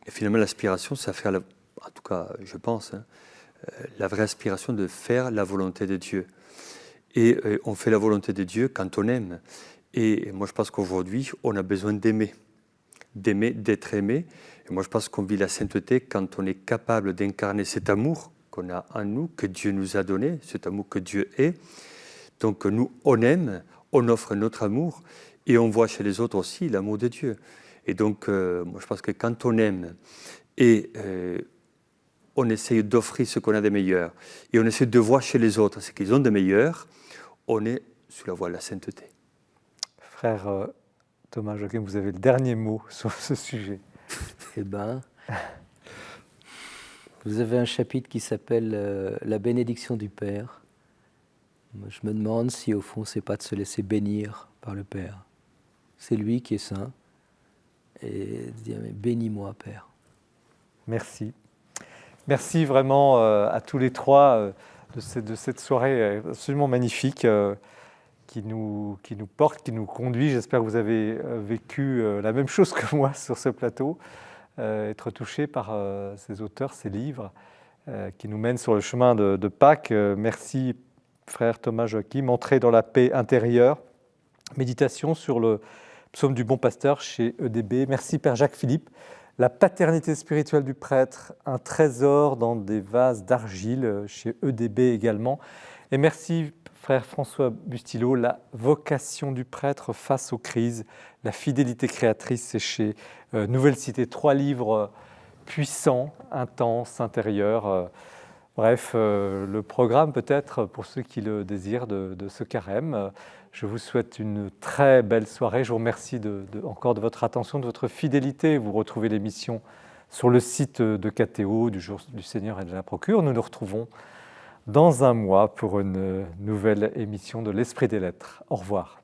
Et finalement, l'aspiration, c'est faire, en tout cas, je pense, la vraie aspiration de faire la volonté de Dieu. Et on fait la volonté de Dieu quand on aime. Et moi, je pense qu'aujourd'hui, on a besoin d'aimer, d'être aimé. Et moi, je pense qu'on vit la sainteté quand on est capable d'incarner cet amour qu'on a en nous, que Dieu nous a donné, cet amour que Dieu est. Donc nous, on aime, on offre notre amour, et on voit chez les autres aussi l'amour de Dieu. Et donc, moi, je pense que quand on aime, et on essaye d'offrir ce qu'on a de meilleur, et on essaie de voir chez les autres ce qu'ils ont de meilleur, on est sous la voie de la sainteté. Frère Thomas Joachim, vous avez le dernier mot sur ce sujet. Eh bien, vous avez un chapitre qui s'appelle La bénédiction du Père. Moi, je me demande si au fond, c'est pas de se laisser bénir par le Père. C'est lui qui est saint. Et de dire, mais bénis-moi, Père. Merci. Merci vraiment à tous les trois de cette soirée absolument magnifique qui nous porte, qui nous conduit. J'espère que vous avez vécu la même chose que moi sur ce plateau, être touché par ces auteurs, ces livres qui nous mènent sur le chemin de Pâques. Merci, frère Thomas Joachim. Entrer dans la paix intérieure. Méditation sur le psaume du bon pasteur chez EDB. Merci, Père Jacques-Philippe. La paternité spirituelle du prêtre, un trésor dans des vases d'argile chez EDB également. Et merci, frère François Bustillo, la vocation du prêtre face aux crises, la fidélité créatrice, c'est chez Nouvelle Cité. 3 livres puissants, intenses, intérieurs. Bref, le programme peut-être pour ceux qui le désirent de ce carême. Je vous souhaite une très belle soirée. Je vous remercie encore de votre attention, de votre fidélité. Vous retrouvez l'émission sur le site de KTO, du Jour du Seigneur et de la Procure. Nous nous retrouvons dans un mois pour une nouvelle émission de l'Esprit des Lettres. Au revoir.